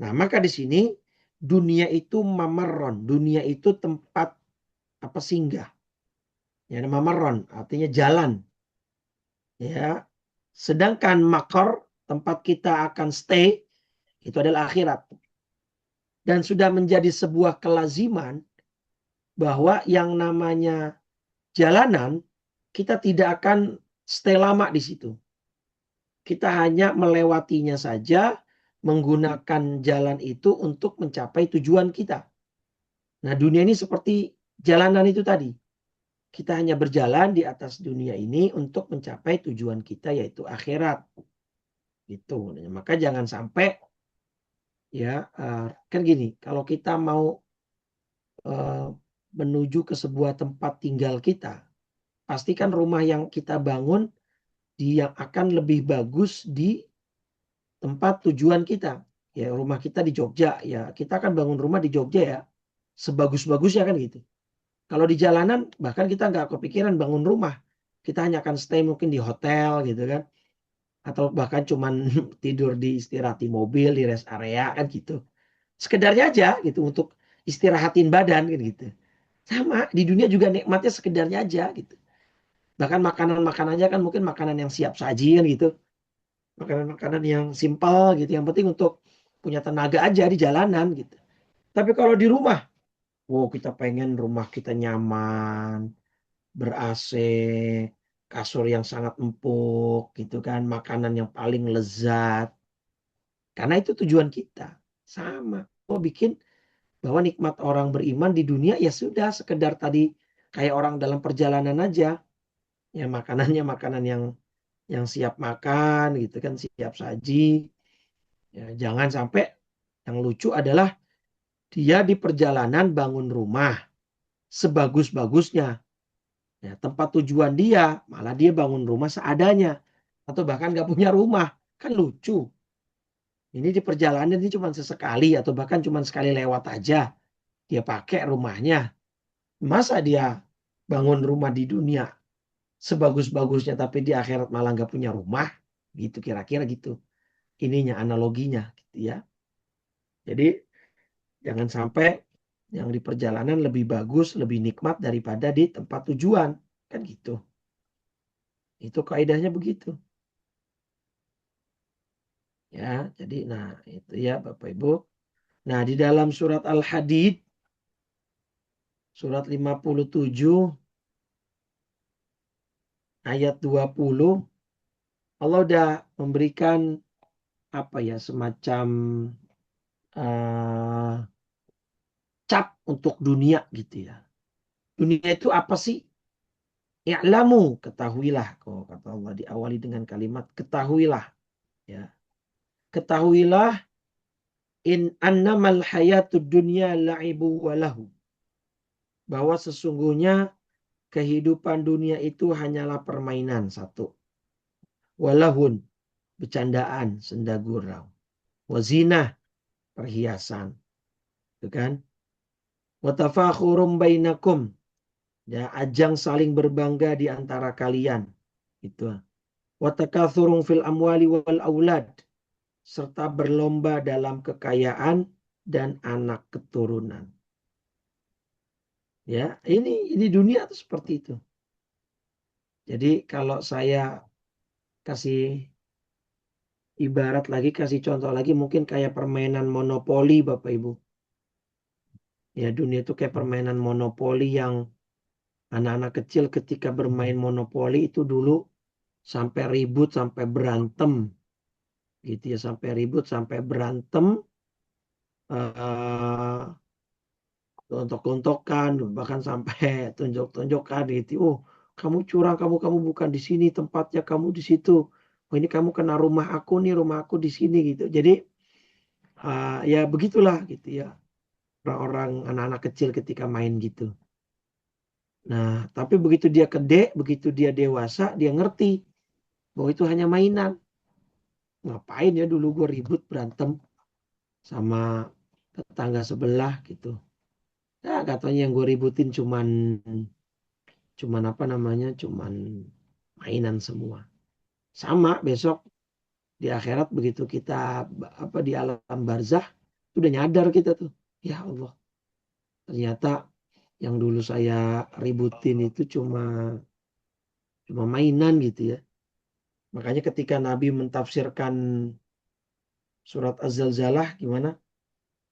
Nah, maka di sini dunia itu mamarron, dunia itu tempat apa singgah. Ya, mamarron artinya jalan. Ya. Sedangkan makor tempat kita akan stay itu adalah akhirat. Dan sudah menjadi sebuah kelaziman bahwa yang namanya jalanan kita tidak akan stay lama di situ. Kita hanya melewatinya saja, menggunakan jalan itu untuk mencapai tujuan kita. Nah, dunia ini seperti jalanan itu tadi. Kita hanya berjalan di atas dunia ini untuk mencapai tujuan kita yaitu akhirat. Gitu. Nah, maka jangan sampai ya kan gini, kalau kita mau eh, menuju ke sebuah tempat tinggal kita, pastikan rumah yang kita bangun yang akan lebih bagus di tempat tujuan kita. Ya rumah kita di Jogja, ya kita akan bangun rumah di Jogja ya, sebagus-bagusnya kan gitu. Kalau di jalanan bahkan kita nggak kepikiran bangun rumah, kita hanya akan stay mungkin di hotel gitu kan, atau bahkan cuman tidur di istirahat di mobil di rest area kan gitu. Sekedarnya aja gitu untuk istirahatin badan kan gitu. Sama di dunia juga nikmatnya sekedarnya aja gitu. Bahkan makanan-makanannya kan mungkin makanan yang siap saji kan gitu. Makanan-makanan yang simpel gitu. Yang penting untuk punya tenaga aja di jalanan gitu. Tapi kalau di rumah, wow kita pengen rumah kita nyaman, ber-AC, kasur yang sangat empuk gitu kan, makanan yang paling lezat. Karena itu tujuan kita. Sama. Oh bikin bahwa nikmat orang beriman di dunia ya sudah sekedar tadi kayak orang dalam perjalanan aja. Ya makanannya makanan yang siap makan gitu kan, siap saji. Ya, jangan sampai yang lucu adalah dia di perjalanan bangun rumah sebagus-bagusnya. Ya, tempat tujuan dia malah dia bangun rumah seadanya atau bahkan nggak punya rumah, kan lucu. Ini di perjalanan ini cuma sesekali atau bahkan cuma sekali lewat aja dia pakai rumahnya. Masa dia bangun rumah di dunia sebagus-bagusnya tapi di akhirat malah nggak punya rumah? Gitu kira-kira gitu. Ininya analoginya gitu ya. Jadi jangan sampai yang di perjalanan lebih bagus, lebih nikmat daripada di tempat tujuan. Kan gitu. Itu kaidahnya begitu. Ya, jadi nah itu ya Bapak Ibu. Nah, di dalam surat Al-Hadid, surat 57, ayat 20, Allah udah memberikan apa ya, semacam eh, cap untuk dunia gitu ya. Dunia itu apa sih? I'lamu, ketahuilah. Kok kata Allah diawali dengan kalimat ketahuilah. Ya. Ketahuilah in annamal hayatud dunya la'ibu walahu. Bahwa sesungguhnya kehidupan dunia itu hanyalah permainan satu. Walahun, bercandaan, senda gurau. Wazinah, perhiasan. Itu kan? Watafakhurum bainakum. Ya, ajang saling berbangga di antara kalian. Itu. Watakathurung fil amwali wal aulad. Serta berlomba dalam kekayaan dan anak keturunan. Ya, ini dunia tuh seperti itu. Jadi kalau saya kasih ibarat lagi, kasih contoh lagi, mungkin kayak permainan monopoli Bapak Ibu. Ya, dunia itu kayak permainan monopoli yang anak-anak kecil ketika bermain monopoli itu dulu sampai ribut, sampai berantem. Gitu ya, sampai ribut, sampai berantem. eh Gontok-gontokan, bahkan sampai tunjuk-tunjukkan gitu. Oh, kamu curang, kamu bukan di sini tempatnya, kamu di situ. Oh, ini kamu kena rumah aku nih, rumah aku di sini gitu. Jadi ya begitulah gitu ya. Orang-orang anak-anak kecil ketika main gitu. Nah, tapi begitu dia gede, begitu dia dewasa, dia ngerti bahwa itu hanya mainan. Ngapain ya dulu gue ribut berantem sama tetangga sebelah gitu. Nah, katanya yang gue ributin cuman apa namanya, cuman mainan semua. Sama besok di akhirat begitu kita apa di alam barzah udah nyadar kita tuh, ya Allah, ternyata yang dulu saya ributin itu cuma cuma mainan gitu ya. Makanya ketika Nabi mentafsirkan surat Az-Zalzalah gimana?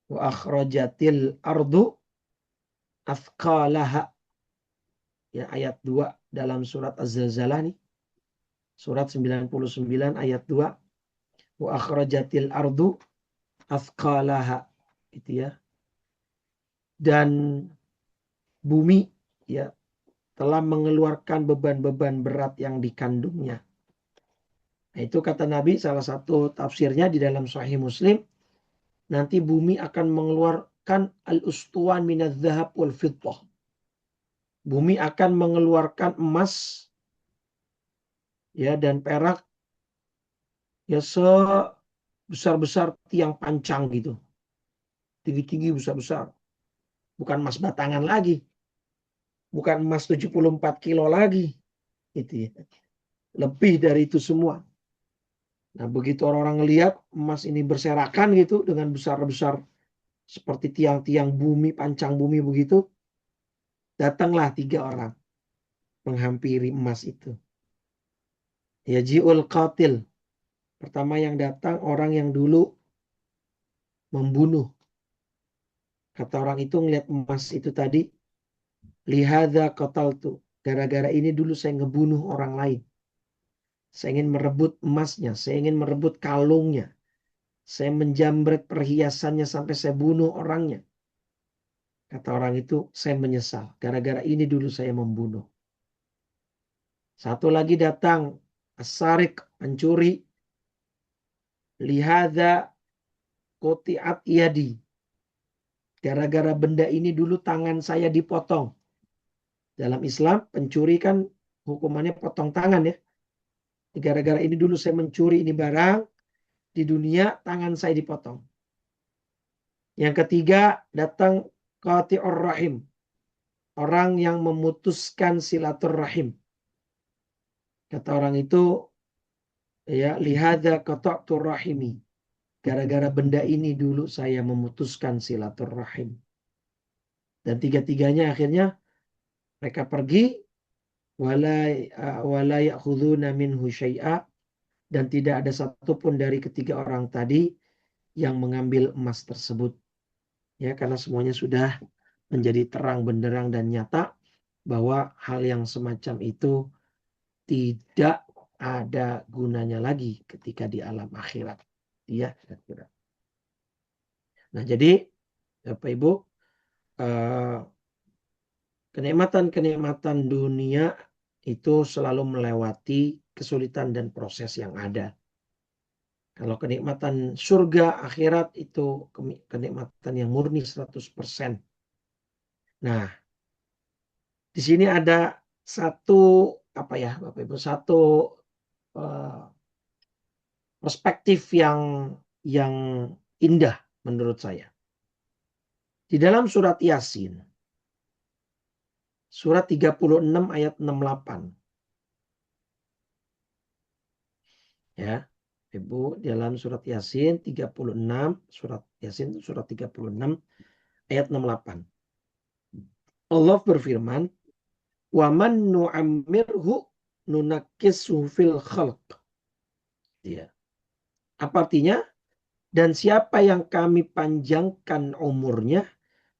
Wa akhrajatil ardu athqalaha. Ya, ayat 2 dalam surat Az-Zalzalah nih. Surat 99 ayat 2. Wa akhrajatil ardu athqalaha. Gitu ya. Dan bumi ya telah mengeluarkan beban-beban berat yang dikandungnya. Nah, itu kata Nabi, salah satu tafsirnya di dalam Sahih Muslim, nanti bumi akan mengeluarkan al-ustuwan minadz zahab wal fiddah. Bumi akan mengeluarkan emas ya dan perak ya sebesar-besar tiang pancang gitu. Tinggi-tinggi besar-besar. Bukan emas batangan lagi. Bukan emas 74 kilo lagi. Gitu ya. Lebih dari itu semua. Nah, begitu orang-orang lihat emas ini berserakan gitu dengan besar-besar seperti tiang-tiang bumi, pancang bumi begitu, datanglah 3 orang menghampiri emas itu. Yaji'ul qatil. Pertama yang datang orang yang dulu membunuh. Kata orang itu ngeliat emas itu tadi, lihada qataltu. Gara-gara ini dulu saya ngebunuh orang lain. Saya ingin merebut emasnya, saya ingin merebut kalungnya. Saya menjamret perhiasannya sampai saya bunuh orangnya. Kata orang itu, saya menyesal. Gara-gara ini dulu saya membunuh. Satu lagi datang, as-sarik, pencuri. Lihada kotiat yadi. Gara-gara benda ini dulu tangan saya dipotong. Dalam Islam, pencuri kan hukumannya potong tangan ya. Gara-gara ini dulu saya mencuri ini barang. Di dunia, tangan saya dipotong. Yang ketiga, datang qati'ur rahim. Orang yang memutuskan silaturrahim. Kata orang itu, ya, lihada qata'tu rahimi. Gara-gara benda ini dulu saya memutuskan silaturrahim. Dan tiga-tiganya akhirnya mereka pergi wala ya'khuduna minhu syai'a, dan tidak ada satupun dari ketiga orang tadi yang mengambil emas tersebut. Ya, karena semuanya sudah menjadi terang benderang dan nyata bahwa hal yang semacam itu tidak ada gunanya lagi ketika di alam akhirat. Ya, saya kira. Nah, jadi Bapak Ibu, eh, kenikmatan-kenikmatan dunia itu selalu melewati kesulitan dan proses yang ada. Kalau kenikmatan surga akhirat itu kenikmatan yang murni 100%. Nah, di sini ada satu apa ya, Bapak Ibu, satu eh, perspektif yang indah menurut saya. Di dalam surat Yasin, surat 36 ayat 68. Ya, Ibu, dalam surat Yasin 36, surat Yasin surat 36 ayat 68. Allah berfirman, "Wa man nu'ammirhu nunakkishu fil khalq." Ya. Apa artinya? Dan siapa yang kami panjangkan umurnya,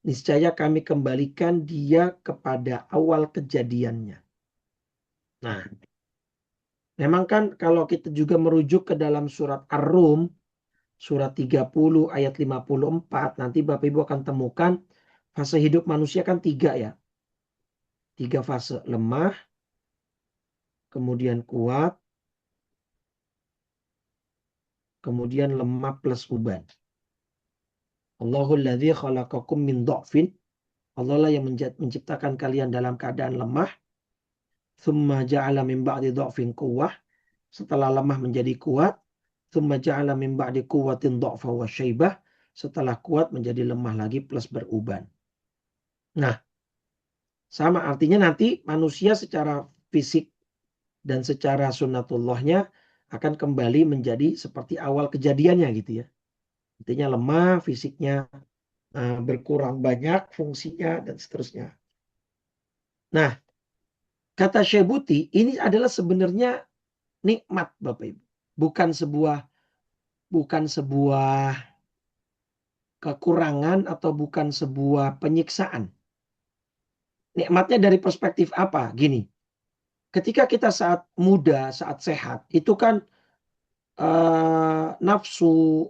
niscaya kami kembalikan dia kepada awal kejadiannya. Nah, memang kan kalau kita juga merujuk ke dalam surat Ar-Rum, surat 30 ayat 54, nanti Bapak Ibu akan temukan fase hidup manusia kan 3 ya. 3 fase, lemah, kemudian kuat, kemudian lemah plus uban. Allahul ladzi khalaqakum min dha'fin. Allah lah yang menciptakan kalian dalam keadaan lemah. Tsumma ja'ala min ba'di dha'fin quwwah. Setelah lemah menjadi kuat. Tsumma ja'ala min ba'di quwwatin dha'fa wa syaibah. Setelah kuat menjadi lemah lagi plus beruban. Nah, sama artinya nanti manusia secara fisik dan secara sunnatullahnya akan kembali menjadi seperti awal kejadiannya gitu ya. Artinya lemah, fisiknya berkurang banyak fungsinya dan seterusnya. Nah, kata Syebuti ini adalah sebenarnya nikmat Bapak Ibu. Bukan sebuah kekurangan atau bukan sebuah penyiksaan. Nikmatnya dari perspektif apa? Gini, ketika kita saat muda, saat sehat, itu kan nafsu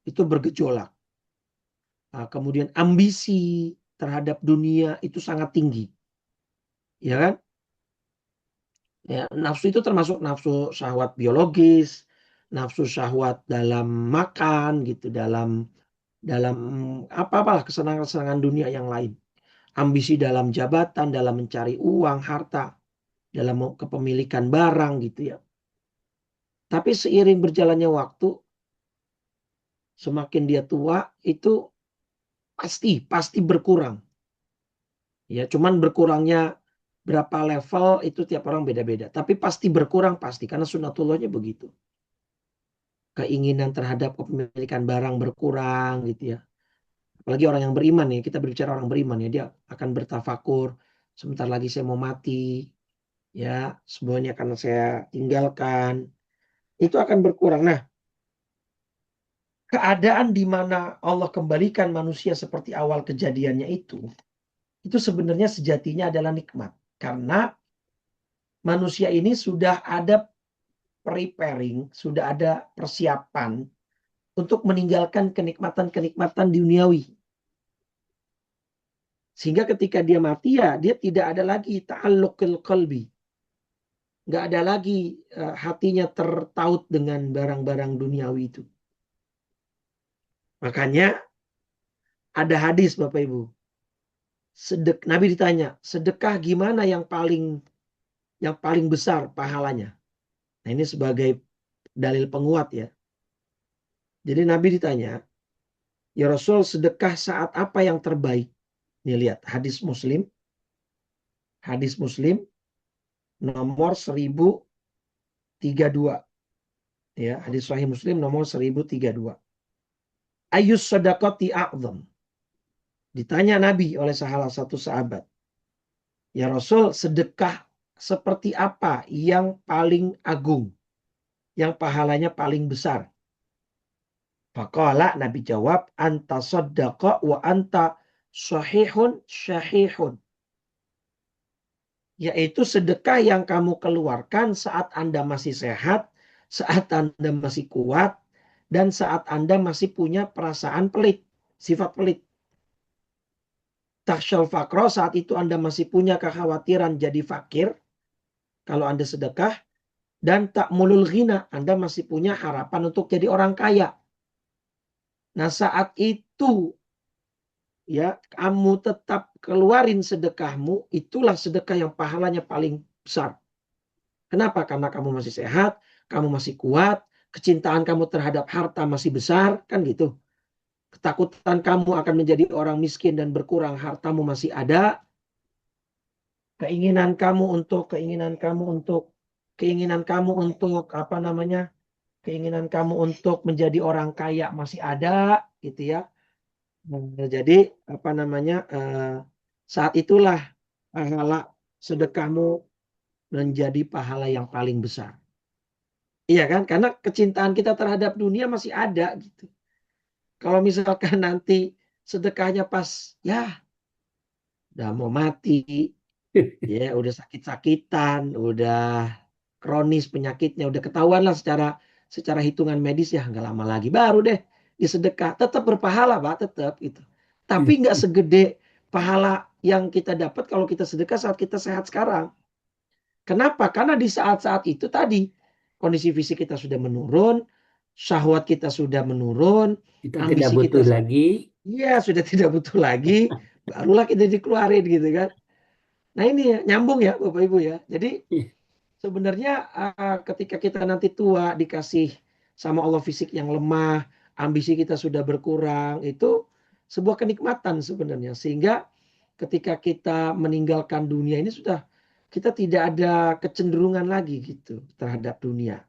itu bergejolak. Nah, kemudian ambisi terhadap dunia itu sangat tinggi. Ya kan? Ya, nafsu itu termasuk nafsu syahwat biologis, nafsu syahwat dalam makan gitu, dalam apa-apalah kesenangan-kesenangan dunia yang lain. Ambisi dalam jabatan, dalam mencari uang, harta, dalam kepemilikan barang gitu ya. Tapi seiring berjalannya waktu, semakin dia tua itu pasti berkurang. Ya, cuman berkurangnya berapa level itu tiap orang beda-beda. Tapi pasti berkurang pasti karena sunatullahnya begitu. Keinginan terhadap kepemilikan barang berkurang gitu ya. Apalagi orang yang beriman ya, kita berbicara orang beriman ya, dia akan bertafakur, sebentar lagi saya mau mati, ya, semuanya akan saya tinggalkan. Itu akan berkurang. Nah, keadaan di mana Allah kembalikan manusia seperti awal kejadiannya itu sebenarnya sejatinya adalah nikmat. Karena manusia ini sudah ada preparing, sudah ada persiapan untuk meninggalkan kenikmatan-kenikmatan duniawi. Sehingga ketika dia mati ya, dia tidak ada lagi ta'alluqil qalbi. Nggak ada lagi hatinya tertaut dengan barang-barang duniawi itu. Makanya ada hadis Bapak Ibu. Nabi ditanya, sedekah gimana yang paling besar pahalanya? Nah, ini sebagai dalil penguat ya. Jadi Nabi ditanya, ya Rasul, sedekah saat apa yang terbaik? Nih lihat hadis Muslim. Hadis Muslim nomor 1032. Ya, hadis Sahih Muslim nomor 1032. Ayus sadaqati a'zam. Ditanya Nabi oleh salah satu sahabat. Ya Rasul, sedekah seperti apa yang paling agung? Yang pahalanya paling besar? Faqala, Nabi jawab, anta saddaqa wa anta sahihun syahihun. Yaitu sedekah yang kamu keluarkan saat Anda masih sehat, saat Anda masih kuat, dan saat Anda masih punya perasaan pelit, sifat pelit. Taksyal fakro, saat itu Anda masih punya kekhawatiran jadi fakir, kalau Anda sedekah, dan tak mulul ghina, Anda masih punya harapan untuk jadi orang kaya. Nah, saat itu ya kamu tetap keluarin sedekahmu, itulah sedekah yang pahalanya paling besar. Kenapa? Karena kamu masih sehat, kamu masih kuat, kecintaan kamu terhadap harta masih besar, kan gitu. Ketakutan kamu akan menjadi orang miskin dan berkurang, hartamu masih ada. Keinginan kamu untuk apa namanya? Keinginan kamu untuk menjadi orang kaya masih ada, gitu ya. Jadi apa namanya? Saat itulah pahala sedekahmu menjadi pahala yang paling besar. Iya kan? Karena kecintaan kita terhadap dunia masih ada gitu. Kalau misalkan nanti sedekahnya pas ya udah mau mati, ya udah sakit-sakitan, udah kronis penyakitnya, udah ketahuan lah secara hitungan medis, ya nggak lama lagi baru deh disedekah. Tetap berpahala, Pak, tetap gitu. Tapi nggak segede pahala yang kita dapat kalau kita sedekah saat kita sehat sekarang. Kenapa? Karena di saat-saat itu tadi kondisi fisik kita sudah menurun, syahwat kita sudah menurun, Kita tidak ambisi kita butuh lagi. ya sudah tidak butuh lagi, barulah kita dikeluarin gitu kan. Nah ini ya, nyambung ya Bapak Ibu ya. Jadi sebenarnya ketika kita nanti tua dikasih sama Allah fisik yang lemah, ambisi kita sudah berkurang, itu sebuah kenikmatan sebenarnya. Sehingga ketika kita meninggalkan dunia ini sudah kita tidak ada kecenderungan lagi gitu terhadap dunia.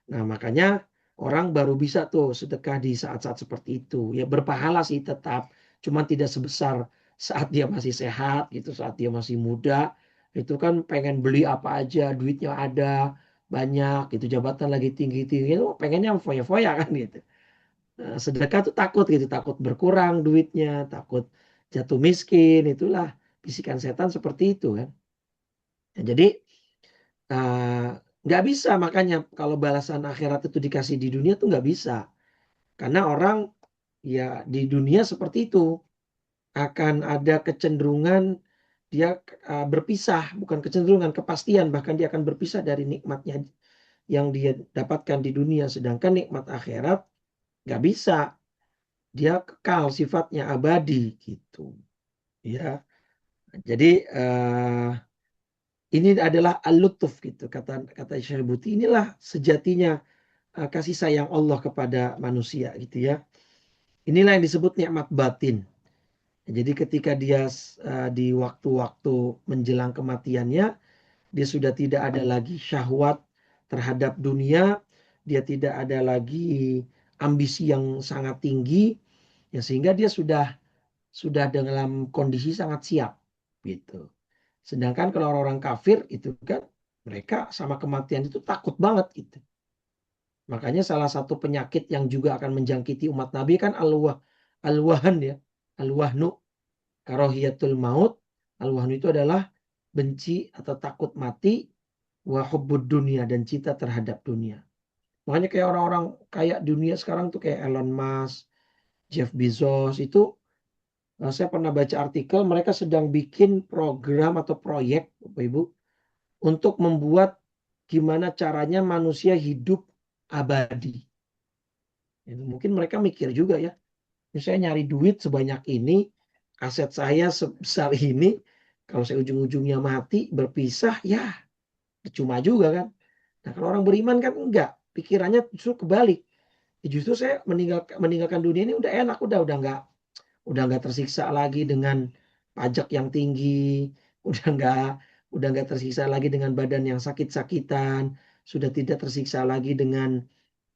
Nah, makanya orang baru bisa tuh sedekah di saat-saat seperti itu. Ya berpahala sih tetap, cuman tidak sebesar saat dia masih sehat gitu, saat dia masih muda. Itu kan pengen beli apa aja, duitnya ada banyak, itu jabatan lagi tinggi-tinggi, itu pengennya foya-foya kan gitu. Nah, sedekah tuh takut gitu, takut berkurang duitnya, takut jatuh miskin, itulah bisikan setan seperti itu kan. Ya, jadi eh, nggak bisa, makanya kalau balasan akhirat itu dikasih di dunia tuh nggak bisa. Karena orang ya di dunia seperti itu akan ada kecenderungan dia berpisah, bukan kecenderungan, kepastian bahkan dia akan berpisah dari nikmatnya yang dia dapatkan di dunia. Sedangkan nikmat akhirat nggak bisa, dia kekal sifatnya abadi gitu. Ya, jadi ini adalah al-lutuf gitu kata kata Syekh Buti. Inilah sejatinya kasih sayang Allah kepada manusia gitu ya. Inilah yang disebut nikmat batin. Jadi ketika dia di waktu-waktu menjelang kematiannya, dia sudah tidak ada lagi syahwat terhadap dunia, dia tidak ada lagi ambisi yang sangat tinggi, ya sehingga dia sudah dalam kondisi sangat siap gitu. Sedangkan kalau orang-orang kafir itu kan mereka sama kematian itu takut banget gitu. Makanya salah satu penyakit yang juga akan menjangkiti umat Nabi kan al-wahan ya. Al-wahnu karohiyatul maut. Al-wahnu itu adalah benci atau takut mati, wa hubbud dunia, dan cinta terhadap dunia. Makanya kayak orang-orang kayak dunia sekarang tuh kayak Elon Musk, Jeff Bezos itu, saya pernah baca artikel mereka sedang bikin program atau proyek Bapak Ibu untuk membuat gimana caranya manusia hidup abadi. Mungkin mereka mikir juga ya, saya nyari duit sebanyak ini, aset saya sebesar ini, kalau saya ujung-ujungnya mati, berpisah, ya cuma juga kan. Nah kalau orang beriman kan enggak, pikirannya justru kebalik. Ya, justru saya meninggalkan dunia ini udah enak, udah nggak tersiksa lagi dengan pajak yang tinggi, udah nggak udah nggak tersiksa lagi dengan badan yang sakit-sakitan, sudah tidak tersiksa lagi dengan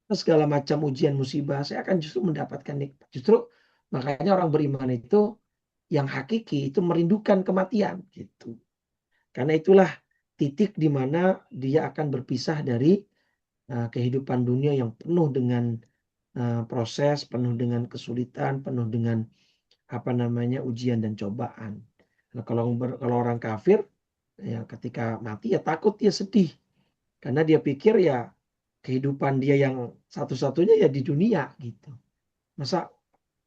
segala macam ujian musibah. Saya akan justru mendapatkan nikmat. Justru makanya orang beriman itu yang hakiki itu merindukan kematian gitu. Karena itulah titik di mana dia akan berpisah dari kehidupan dunia yang penuh dengan proses, penuh dengan kesulitan, penuh dengan apa namanya ujian dan cobaan. Nah, kalau orang kafir ya ketika mati ya takut, dia sedih karena dia pikir ya kehidupan dia yang satu-satunya ya di dunia gitu. Masa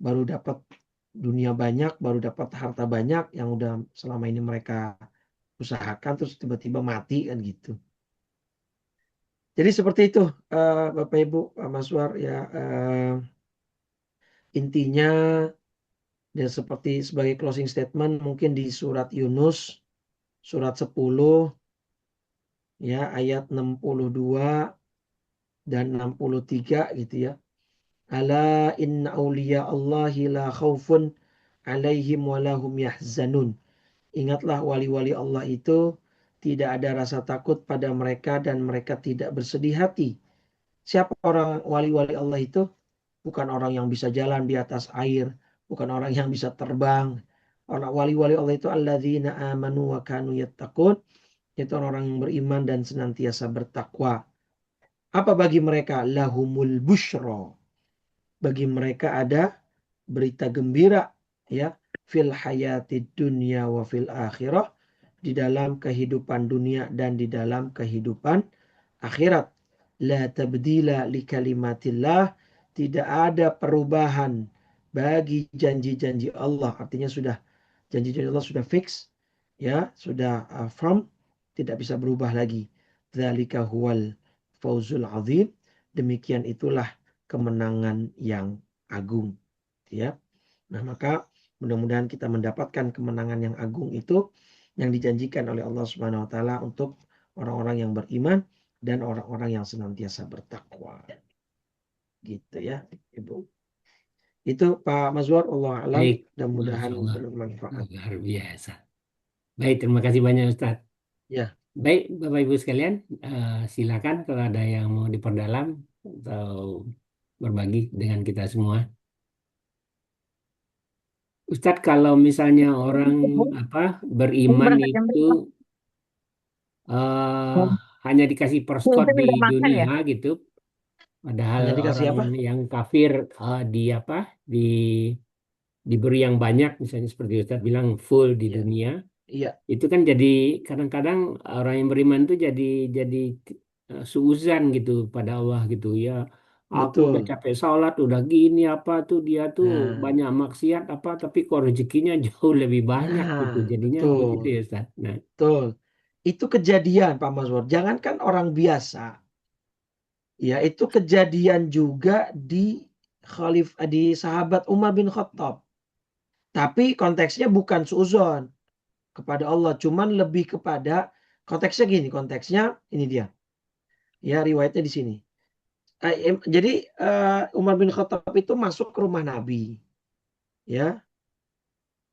baru dapat dunia banyak, baru dapat harta banyak yang udah selama ini mereka usahakan terus tiba-tiba mati kan gitu. Jadi seperti itu Bapak Ibu Pak Maswar ya, intinya dan seperti sebagai closing statement mungkin di surat Yunus surat 10 ya ayat 62 dan 63 gitu ya. Ala inna awliya Allahi la khawfun alaihim wa lahum yahzanun. Ingatlah wali-wali Allah itu tidak ada rasa takut pada mereka dan mereka tidak bersedih hati. Siapa orang wali-wali Allah itu? Bukan orang yang bisa jalan di atas air, bukan orang yang bisa terbang. Orang wali-wali Allah itu alladzina amanu wa kanu yattaqun, itu orang yang beriman dan senantiasa bertakwa. Apa bagi mereka? Lahumul bushra. Bagi mereka ada berita gembira ya, fil hayatid dunya wa fil akhirah, di dalam kehidupan dunia dan di dalam kehidupan akhirat. La tabdila li kalimatillah, tidak ada perubahan bagi janji-janji Allah. Artinya sudah janji-janji Allah sudah fix ya, sudah firm, tidak bisa berubah lagi. Dzalika huwal fauzul azim, demikian itulah kemenangan yang agung ya. Nah, maka mudah-mudahan kita mendapatkan kemenangan yang agung itu yang dijanjikan oleh Allah Subhanahu wa taala untuk orang-orang yang beriman dan orang-orang yang senantiasa bertakwa. Gitu ya, Ibu. Itu Pak Mazwar, Allah alam, Baik, mudah-mudahan Masya Allah, bermanfaat. luar biasa. Baik, terima kasih banyak Ustadz. Ya, Baik, Bapak Ibu sekalian, silakan kalau ada yang mau diperdalam atau berbagi dengan kita semua. Ustadz, kalau misalnya orang apa Ini beriman berangkat jam itu berapa? eh, hanya dikasih perskot Itu di minta makan dunia ya? gitu, padahal hanya dikasih orang apa? yang kafir di apa di diberi yang banyak, misalnya seperti Ustadz bilang full di Iya, dunia, iya, itu kan jadi kadang-kadang orang yang beriman itu jadi suuzan gitu pada Allah gitu ya. Aku udah betul. capek sholat, udah gini apa tuh dia tuh Nah, banyak maksiat apa, tapi kok rezekinya jauh lebih banyak gitu. Jadinya begitu betul, ya Ustaz. Nah, betul. Itu kejadian Pak Mazwar. Jangankan orang biasa, ya itu kejadian juga di sahabat Umar bin Khattab. Tapi konteksnya bukan suuzon kepada Allah, cuman lebih kepada konteksnya gini, konteksnya ini dia. Ya, riwayatnya di sini. Jadi Umar bin Khattab itu masuk ke rumah Nabi, ya.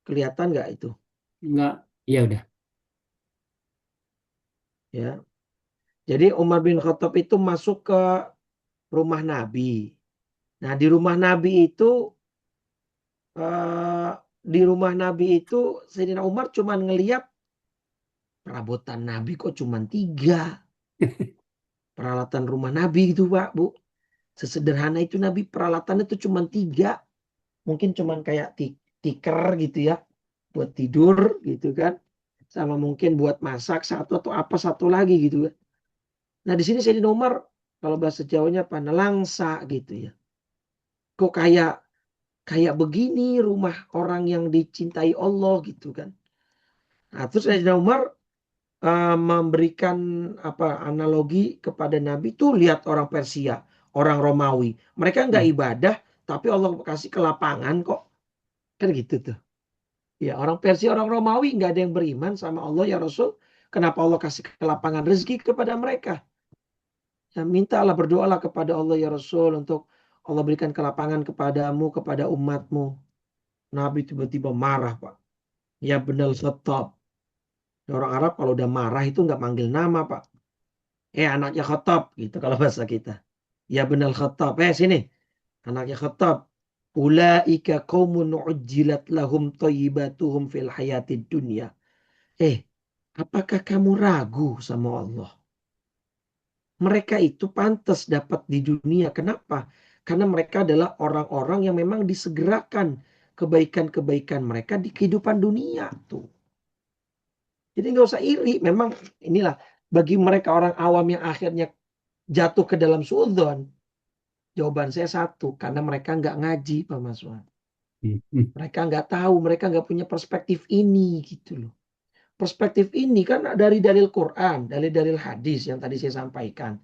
Kelihatan nggak itu? enggak, ya udah. Ya. Jadi Umar bin Khattab itu masuk ke rumah Nabi. Nah, eh, di rumah Nabi itu Sayyidina Umar cuma ngelihat perabotan Nabi kok cuma tiga. Peralatan rumah Nabi itu Pak, Bu. Sesederhana itu Nabi, peralatannya itu cuma tiga. Mungkin cuma kayak tikar gitu ya. Buat tidur gitu kan. Sama mungkin buat masak satu atau apa satu lagi gitu kan. Nah di sini Sayyidina Umar kalau bahasa Jawanya apa? Nelangsa gitu ya. Kok kayak kayak begini rumah orang yang dicintai Allah gitu kan. Nah terus Sayyidina Umar memberikan apa analogi kepada Nabi tuh, lihat orang Persia, orang Romawi. Mereka nggak Hmm. ibadah tapi Allah kasih kelapangan kok. Kan gitu tuh. Ya orang Persia, orang Romawi nggak ada yang beriman sama Allah ya Rasul. Kenapa Allah kasih kelapangan rezeki kepada mereka? Ya, mintalah, berdoalah kepada Allah ya Rasul untuk Allah berikan kelapangan kepadamu, kepada umatmu. Nabi tiba-tiba marah, Pak. Ya benar Khattab. Orang Arab kalau udah marah itu nggak manggil nama, Pak. Anaknya Khattab gitu kalau bahasa kita. Ya benar Khattab. Sini. Anaknya Khattab. Ulaika qaumun ujjilat lahum thayyibatuhum fil hayatid dunya. Eh, apakah kamu ragu sama Allah? Mereka itu pantas dapat di dunia. Kenapa? Karena mereka adalah orang-orang yang memang disegerakan kebaikan-kebaikan mereka di kehidupan dunia tuh. Jadi nggak usah iri. Memang inilah bagi mereka orang awam yang akhirnya jatuh ke dalam suudzon. Jawaban saya satu, karena mereka nggak ngaji, Pak Maswan. Mereka nggak tahu, mereka nggak punya perspektif ini gitu loh. Perspektif ini kan dari dalil Quran, dari dalil hadis yang tadi saya sampaikan.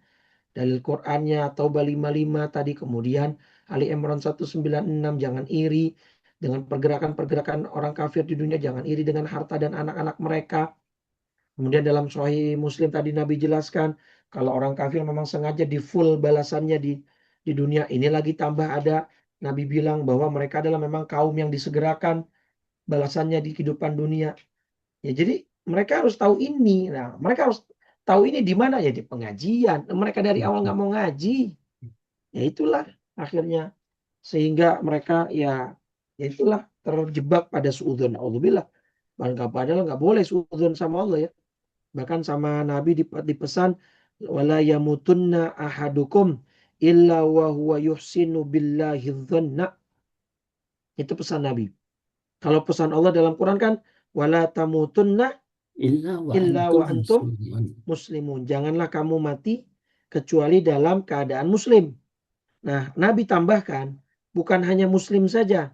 Dalil Qurannya Taubah 55 tadi, kemudian Ali Imran 196 jangan iri dengan pergerakan-pergerakan orang kafir di dunia, jangan iri dengan harta dan anak-anak mereka. Kemudian dalam Sahih Muslim tadi Nabi jelaskan kalau orang kafir memang sengaja di full balasannya di dunia ini, lagi tambah ada Nabi bilang bahwa mereka adalah memang kaum yang disegerakan balasannya di kehidupan dunia. Ya, jadi mereka harus tahu ini. Nah, mereka harus tahu ini di mana, ya di pengajian. Mereka dari awal nggak mau ngaji. Ya itulah akhirnya sehingga mereka ya itulah terjebak pada suudzon. Alhamdulillah. Padahal nggak boleh suudzon sama Allah ya. Bahkan sama Nabi dipesan wala yamutunna ahadukum illa wa huwa yuhsinu billahi dhanna. Itu pesan Nabi. Kalau pesan Allah dalam Quran kan wala tamutunna Illa wa illa wa antum antum muslimun. muslimun. Janganlah kamu mati kecuali dalam keadaan muslim. Nah, Nabi tambahkan bukan hanya muslim saja,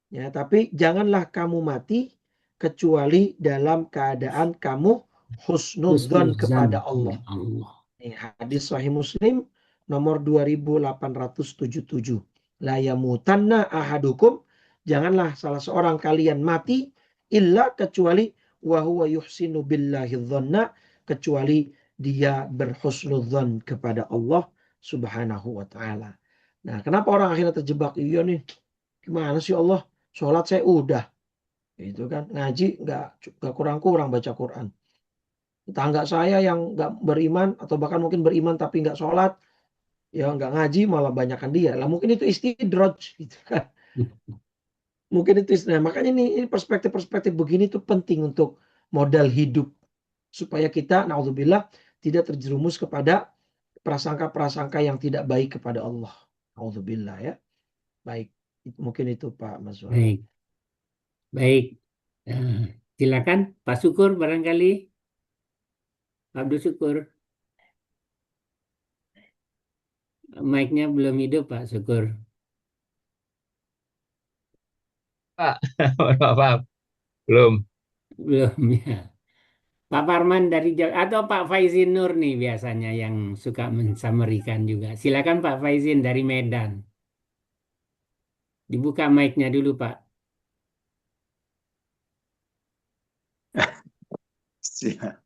ya, tapi janganlah kamu mati kecuali dalam keadaan kamu husnudzon Husnuzan kepada ya Allah. Allah. Ini hadis Sahih Muslim nomor 2877. La yamutanna ahadukum, janganlah salah seorang kalian mati illa kecuali wa huwa yuhsinu billahi dhanna, kecuali dia berhusnudzon kepada Allah Subhanahu wa taala. Nah, kenapa orang akhirnya terjebak? Iya nih, gimana sih Allah? Sholat saya udah, itu kan, ngaji nggak kurang-kurang baca Quran. Tetangga saya yang nggak beriman atau bahkan mungkin beriman tapi nggak sholat, ya nggak ngaji malah banyakkan dia. Lah mungkin itu istidroj gitu kan. Mungkin itu nah, makanya ini perspektif-perspektif begini tuh penting untuk modal hidup supaya kita naudzubillah tidak terjerumus kepada prasangka-prasangka yang tidak baik kepada Allah. Naudzubillah ya. Baik, mungkin itu Pak Mazwar. Baik, baik. Eh, Silakan Pak Syukur barangkali. Pak Abdul Syukur. Mic-nya belum hidup Pak Syukur. Pak, maaf, maaf. Belum. Belum ya. Pak Parman dari Jawa atau Pak Faizin Nur nih biasanya yang suka mensamerikan juga. Silakan Pak Faizin dari Medan. Dibuka mic-nya dulu Pak. Siap.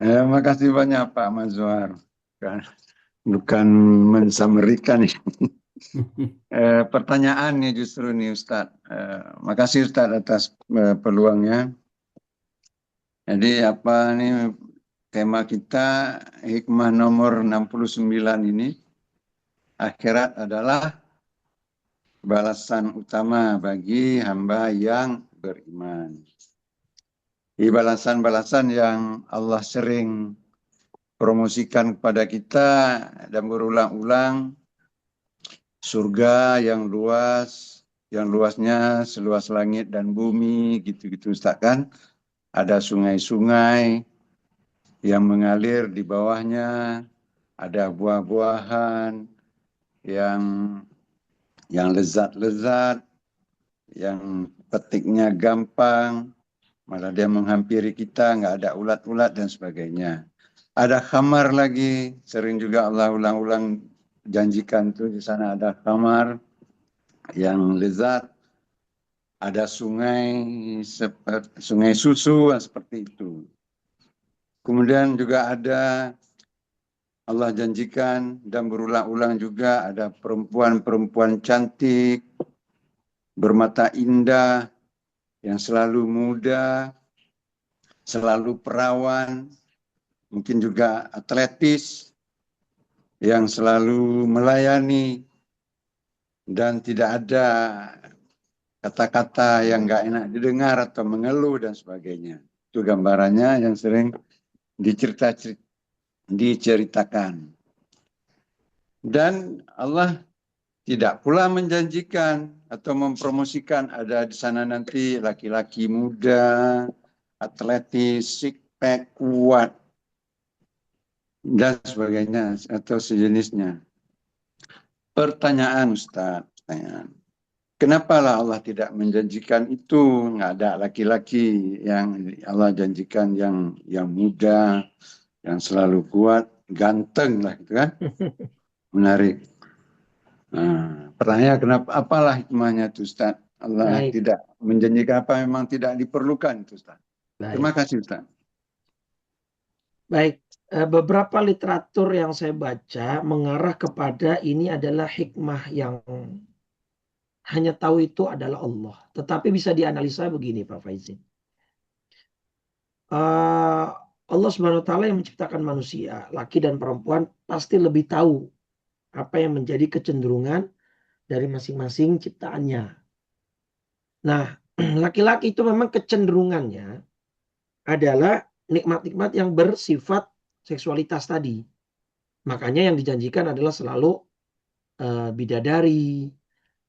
Makasih banyak Pak Mazwar. Bukan mensamerikan nih. Pertanyaannya justru nih Ustadz. Makasih Ustadz atas peluangnya. Jadi apa nih tema kita hikmah nomor 69 ini. Akhirat adalah balasan utama bagi hamba yang beriman. Di balasan-balasan yang Allah sering promosikan kepada kita dan berulang-ulang, surga yang luas, yang luasnya seluas langit dan bumi, gitu-gitu Ustaz kan. Ada sungai-sungai yang mengalir di bawahnya, ada buah-buahan yang lezat-lezat, yang petiknya gampang, malah dia menghampiri kita, nggak ada ulat-ulat dan sebagainya. Ada khamar lagi, sering juga Allah ulang-ulang janjikan tuh di sana ada khamar yang lezat, ada sungai seperti sungai susu seperti itu. Kemudian juga ada Allah janjikan dan berulang-ulang juga ada perempuan-perempuan cantik, bermata indah, yang selalu muda, selalu perawan, mungkin juga atletis, yang selalu melayani, dan tidak ada kata-kata yang nggak enak didengar atau mengeluh dan sebagainya. Itu gambarannya yang sering diceritakan. Dan Allah tidak pula menjanjikan atau mempromosikan ada di sana nanti laki-laki muda, atletis, six pack, kuat, dan sebagainya atau sejenisnya. Pertanyaan Ustaz, pertanyaan. Kenapa lah Allah tidak menjanjikan itu? Nggak ada laki-laki yang Allah janjikan yang muda, yang selalu kuat, ganteng lah gitu kan. Menarik. Nah, pertanyaan kenapa? Apalah hikmahnya itu Ustaz? Allah Baik, tidak menjanjikan apa memang tidak diperlukan itu Ustaz. Terima baik, kasih Ustaz. baik. Beberapa literatur yang saya baca mengarah kepada ini adalah hikmah yang hanya tahu itu adalah Allah. Tetapi bisa dianalisa begini, Pak Faizin. Eh, Allah Subhanahu wa taala yang menciptakan manusia, laki dan perempuan, pasti lebih tahu apa yang menjadi kecenderungan dari masing-masing ciptaannya. Nah, laki-laki itu memang kecenderungannya adalah nikmat-nikmat yang bersifat seksualitas tadi. Makanya yang dijanjikan adalah selalu bidadari.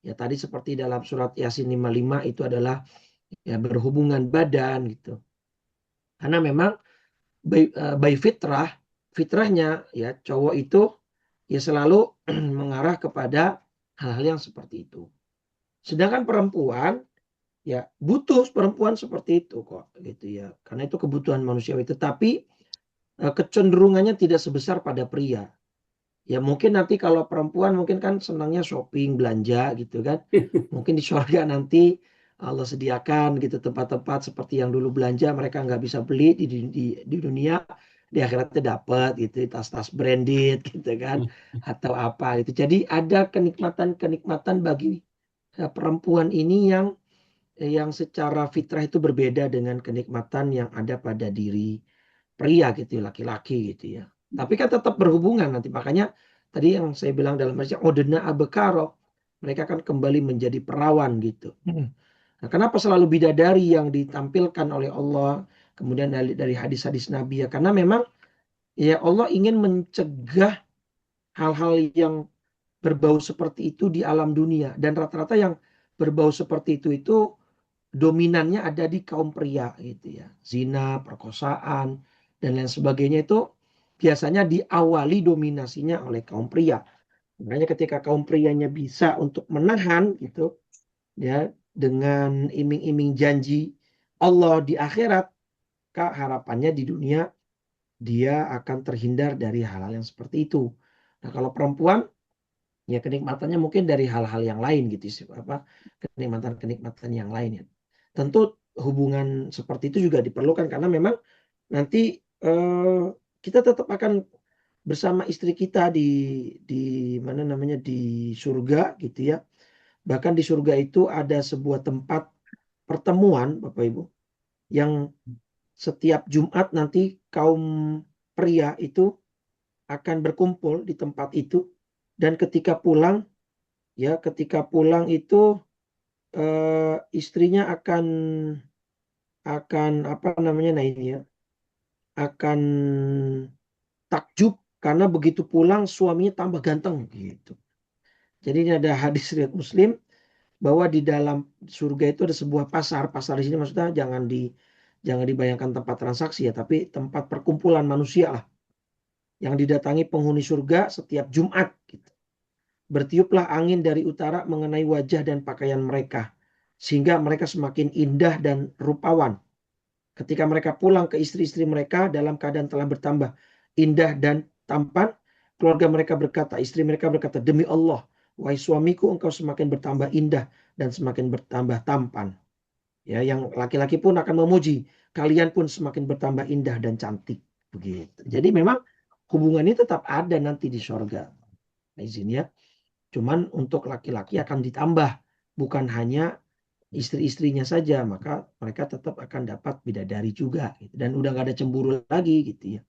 Ya tadi seperti dalam surat Yasin 55 itu adalah ya berhubungan badan gitu. Karena memang by fitrahnya ya cowok itu ya selalu mengarah kepada hal-hal yang seperti itu. Sedangkan perempuan ya butuh perempuan seperti itu kok gitu ya. Karena itu kebutuhan manusiawi, tetapi kecenderungannya tidak sebesar pada pria. Ya mungkin nanti kalau perempuan mungkin kan senangnya shopping, belanja gitu kan. Mungkin di surga nanti Allah sediakan gitu tempat-tempat seperti yang dulu belanja mereka nggak bisa beli di dunia, di akhiratnya dapat gitu tas-tas branded gitu kan atau apa gitu. Jadi ada kenikmatan-kenikmatan bagi perempuan ini yang secara fitrah itu berbeda dengan kenikmatan yang ada pada diri pria gitu, laki-laki gitu ya. Tapi kan tetap berhubungan nanti. Makanya tadi yang saya bilang dalam hadis odena abekaro, mereka kan kembali menjadi perawan gitu. Nah, kenapa selalu bidadari yang ditampilkan oleh Allah, kemudian dari hadis-hadis Nabi ya? Karena memang ya Allah ingin mencegah hal-hal yang berbau seperti itu di alam dunia, dan rata-rata yang berbau seperti itu dominannya ada di kaum pria gitu ya. Zina, perkosaan dan lain sebagainya itu biasanya diawali dominasinya oleh kaum pria. Makanya ketika kaum prianya bisa untuk menahan gitu ya dengan iming-iming janji Allah di akhirat, Kak, harapannya di dunia dia akan terhindar dari hal-hal yang seperti itu. Nah, kalau perempuan ya kenikmatannya mungkin dari hal-hal yang lain gitu sih, apa kenikmatan-kenikmatan yang lain ya. Tentu hubungan seperti itu juga diperlukan karena memang nanti kita tetap akan bersama istri kita di mana namanya di surga gitu ya. Bahkan di surga itu ada sebuah tempat pertemuan Bapak Ibu yang setiap Jumat nanti kaum pria itu akan berkumpul di tempat itu, dan ketika pulang itu istrinya akan apa namanya nah ini ya akan takjub karena begitu pulang suaminya tambah ganteng gitu. Jadi ini ada hadis riwayat Muslim bahwa di dalam surga itu ada sebuah pasar. Pasar di sini maksudnya jangan dibayangkan tempat transaksi ya, tapi tempat perkumpulan manusia lah yang didatangi penghuni surga setiap Jumat gitu. Bertiuplah angin dari utara mengenai wajah dan pakaian mereka sehingga mereka semakin indah dan rupawan. Ketika mereka pulang ke istri-istri mereka dalam keadaan telah bertambah indah dan tampan, keluarga mereka berkata, istri mereka berkata, demi Allah, wahai suamiku, engkau semakin bertambah indah dan semakin bertambah tampan. Ya, yang laki-laki pun akan memuji, kalian pun semakin bertambah indah dan cantik. Begitu. Jadi memang hubungan ini tetap ada nanti di sorga. Izinnya, cuman untuk laki-laki akan ditambah, bukan hanya istri-istrinya saja, maka mereka tetap akan dapat bidadari juga gitu. Dan udah gak ada cemburu lagi gitu ya.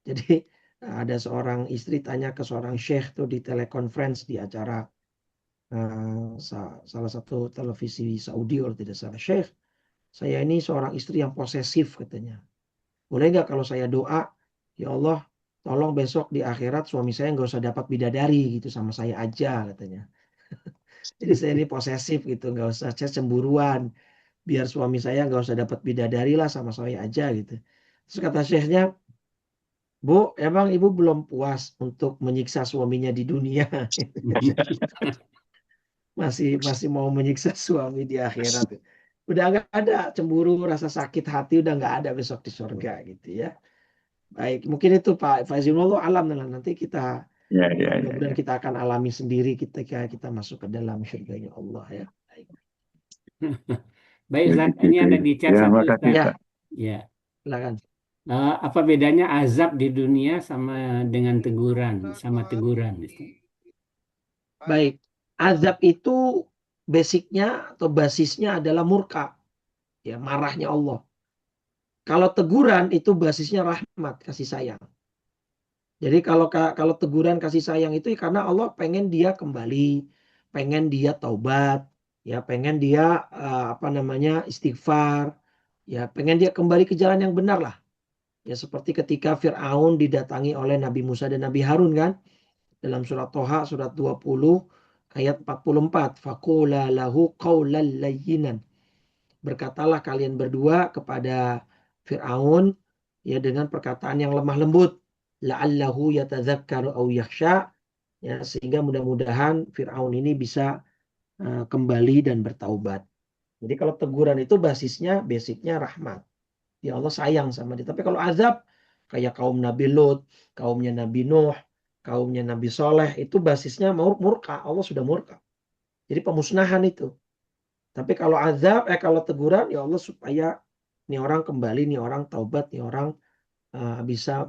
Jadi ada seorang istri tanya ke seorang syekh tuh di telekonferensi di acara salah satu televisi Saudi kalau tidak salah, syekh, saya ini seorang istri yang posesif katanya. Boleh nggak kalau saya doa, ya Allah tolong besok di akhirat suami saya nggak usah dapat bidadari gitu, sama saya aja katanya. Jadi saya ini posesif gitu, nggak usah saya cemburuan. Biar suami saya nggak usah dapat bidadari lah, sama saya aja gitu. Terus kata syekhnya, Bu, emang ibu belum puas untuk menyiksa suaminya di dunia? masih mau menyiksa suami di akhirat. Udah nggak ada cemburu, rasa sakit hati udah nggak ada besok di surga gitu ya. Baik, mungkin itu Pak Fazilullah alam, nanti kita Ya, ya, ya, mudah-mudahan ya. kita akan alami sendiri ketika kita masuk ke dalam surganya Allah ya. Baik. Baik Ustaz, Begitu ini itu ada ya. di chat Ya, satu makasih Ustaz. Ya, Pak. Ya. silakan. Apa bedanya azab di dunia sama dengan teguran, sama teguran, Ustaz? Baik, azab itu basicnya atau basisnya adalah murka, ya marahnya Allah. Kalau teguran itu basisnya rahmat, kasih sayang. Jadi kalau teguran kasih sayang itu karena Allah pengen dia kembali, pengen dia taubat, ya pengen dia apa namanya istighfar, ya pengen dia kembali ke jalan yang benar lah. Ya seperti ketika Fir'aun didatangi oleh Nabi Musa dan Nabi Harun kan, dalam surat Toha surat 20 ayat 44, faqula lahu qawlan layyinan. Berkatalah kalian berdua kepada Fir'aun ya dengan perkataan yang lemah lembut, la'allahu yatadzakkaru aw yakhsha, ya sehingga mudah-mudahan Fir'aun ini bisa kembali dan bertaubat. Jadi kalau teguran itu basicnya rahmat. Ya Allah sayang sama dia. Tapi kalau azab kayak kaum Nabi Lut, kaumnya Nabi Nuh, kaumnya Nabi Soleh, itu basisnya murka. Allah sudah murka. Jadi pemusnahan itu. Tapi kalau azab, kalau teguran, ya Allah supaya nih orang kembali, nih orang taubat, nih orang bisa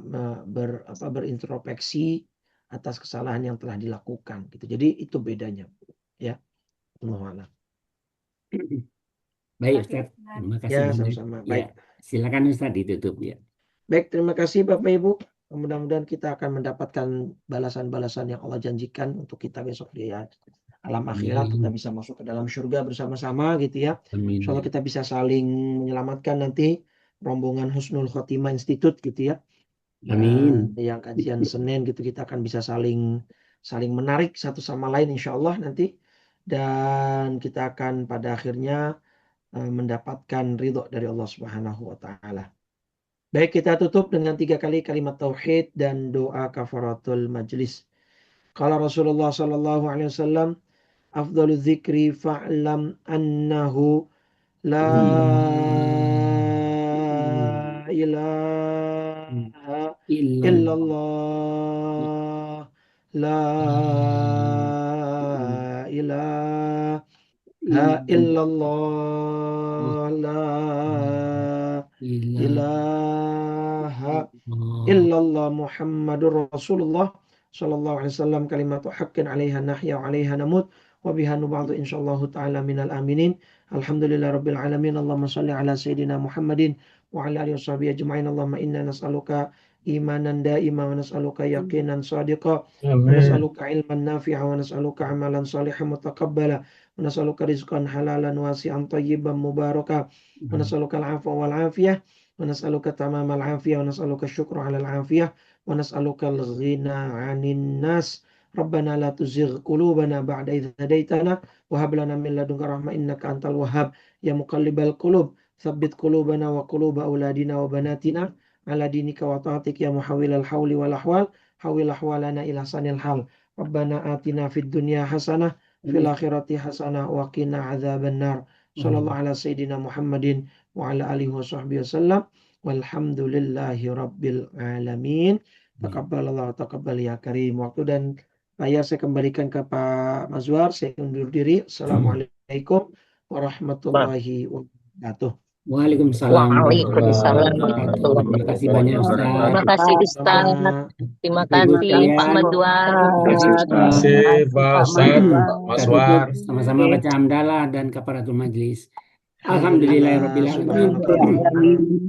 berintrospeksi atas kesalahan yang telah dilakukan. Gitu. Jadi itu bedanya, ya. Allah. Baik Ustaz, terima kasih Ya, banyak. sama-sama. Ya, Baik. silakan Ustaz ditutup ya. Baik, terima kasih Bapak Ibu. Mudah-mudahan kita akan mendapatkan balasan-balasan yang Allah janjikan untuk kita besok di alam akhirat. Kita Amin. bisa masuk ke dalam surga bersama-sama gitu ya. Amin. Insya Allah kita bisa saling menyelamatkan nanti rombongan Husnul Khotimah Institute gitu ya. Amin. Yang kajian Senin gitu kita akan bisa saling menarik satu sama lain insya Allah nanti. Dan kita akan pada akhirnya mendapatkan ridho dari Allah Subhanahu wa Ta'ala. Baik, kita tutup dengan 3 kali kalimat tauhid dan doa kafaratul majlis. Qala Rasulullah sallallahu alaihi wasallam, afdhalu dzikri fa'lam annahu la ilaha illallah, la ilaha illallah, la ilaha illallah Muhammadur Rasulullah sallallahu alaihi wasallam, kalimatu haqqin 'alaiha nahya wa 'alaiha namut wa biha nub'atu insyaallah ta'ala minal aminin. Alhamdulillah rabbil alamin. Allahumma shalli ala sayyidina Muhammadin wa ala alihi washabihi ajma'in. Allahumma inna nas'aluka imanan da'ima wa nas'aluka yaqinan shadiqa wa nas'aluka ilman nafi'a wa nas'aluka amalan salihan mutaqabbala wa nas'aluka rizqan halalan wasi'an tayyiban mubaraka wa nas'aluka al-'afwa wal 'afiyah wa nas'aluka tamamal 'afiyah wa nas'aluka syukra 'alal 'afiyah wa nas'aluka al-ghina 'anin nas. Rabbana la tuzigh qulubana ba'da idh hadaitana wa hab lana min ladunka rahmah innaka antal wahhab ya muqallibal qulub tsabbit qulubana wa quluba auladina wa banatina ala dinika wa ta'atik ya muhawwilal hauli wal ahwal hawil ahwalana ila sanil hal. Rabbana atina fid dunya hasanah fil akhirati hasanah wa qina adzaban nar. Sallallahu ala sayyidina Muhammadin wa ala alihi wa sahbihi wasallam. Walhamdulillahi rabbil alamin. Taqabbalallah taqabbal ya karim. Waktu dan layar saya kembalikan ke Pak Mazwar. Saya undur diri. Assalamualaikum warahmatullahi wabarakatuh. Waalaikumsalam Waalaikumsalam warahmatullahi warahmatullahi wabarakatuh. Terima kasih banyak Ustaz. wabarakatuh. Terima kasih Ustaz. Sama. Terima Bapak Ibu kasih Pak sekalian, Madwar. terima kasih Terima Ustaz. kasih Pak Ustadz, Pak Kita tutup Maswar. sama-sama baca hamdalah dan kafaratul majlis. Alhamdulillahirabbil alamin.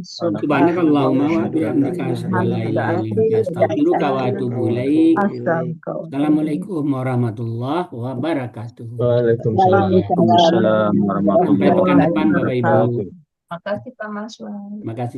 Subhanakallahumma wa bihamdika asyhadu an la ilaha illa anta astaghfiruka wa atubu ilaik. Assalamualaikum warahmatullahi wabarakatuh. Waalaikumsalam. Waalaikumsalam warahmatullahi Sampai pekan depan Bapak Ibu. wabarakatuh. Terima kasih Pak Maswar. Terima kasih.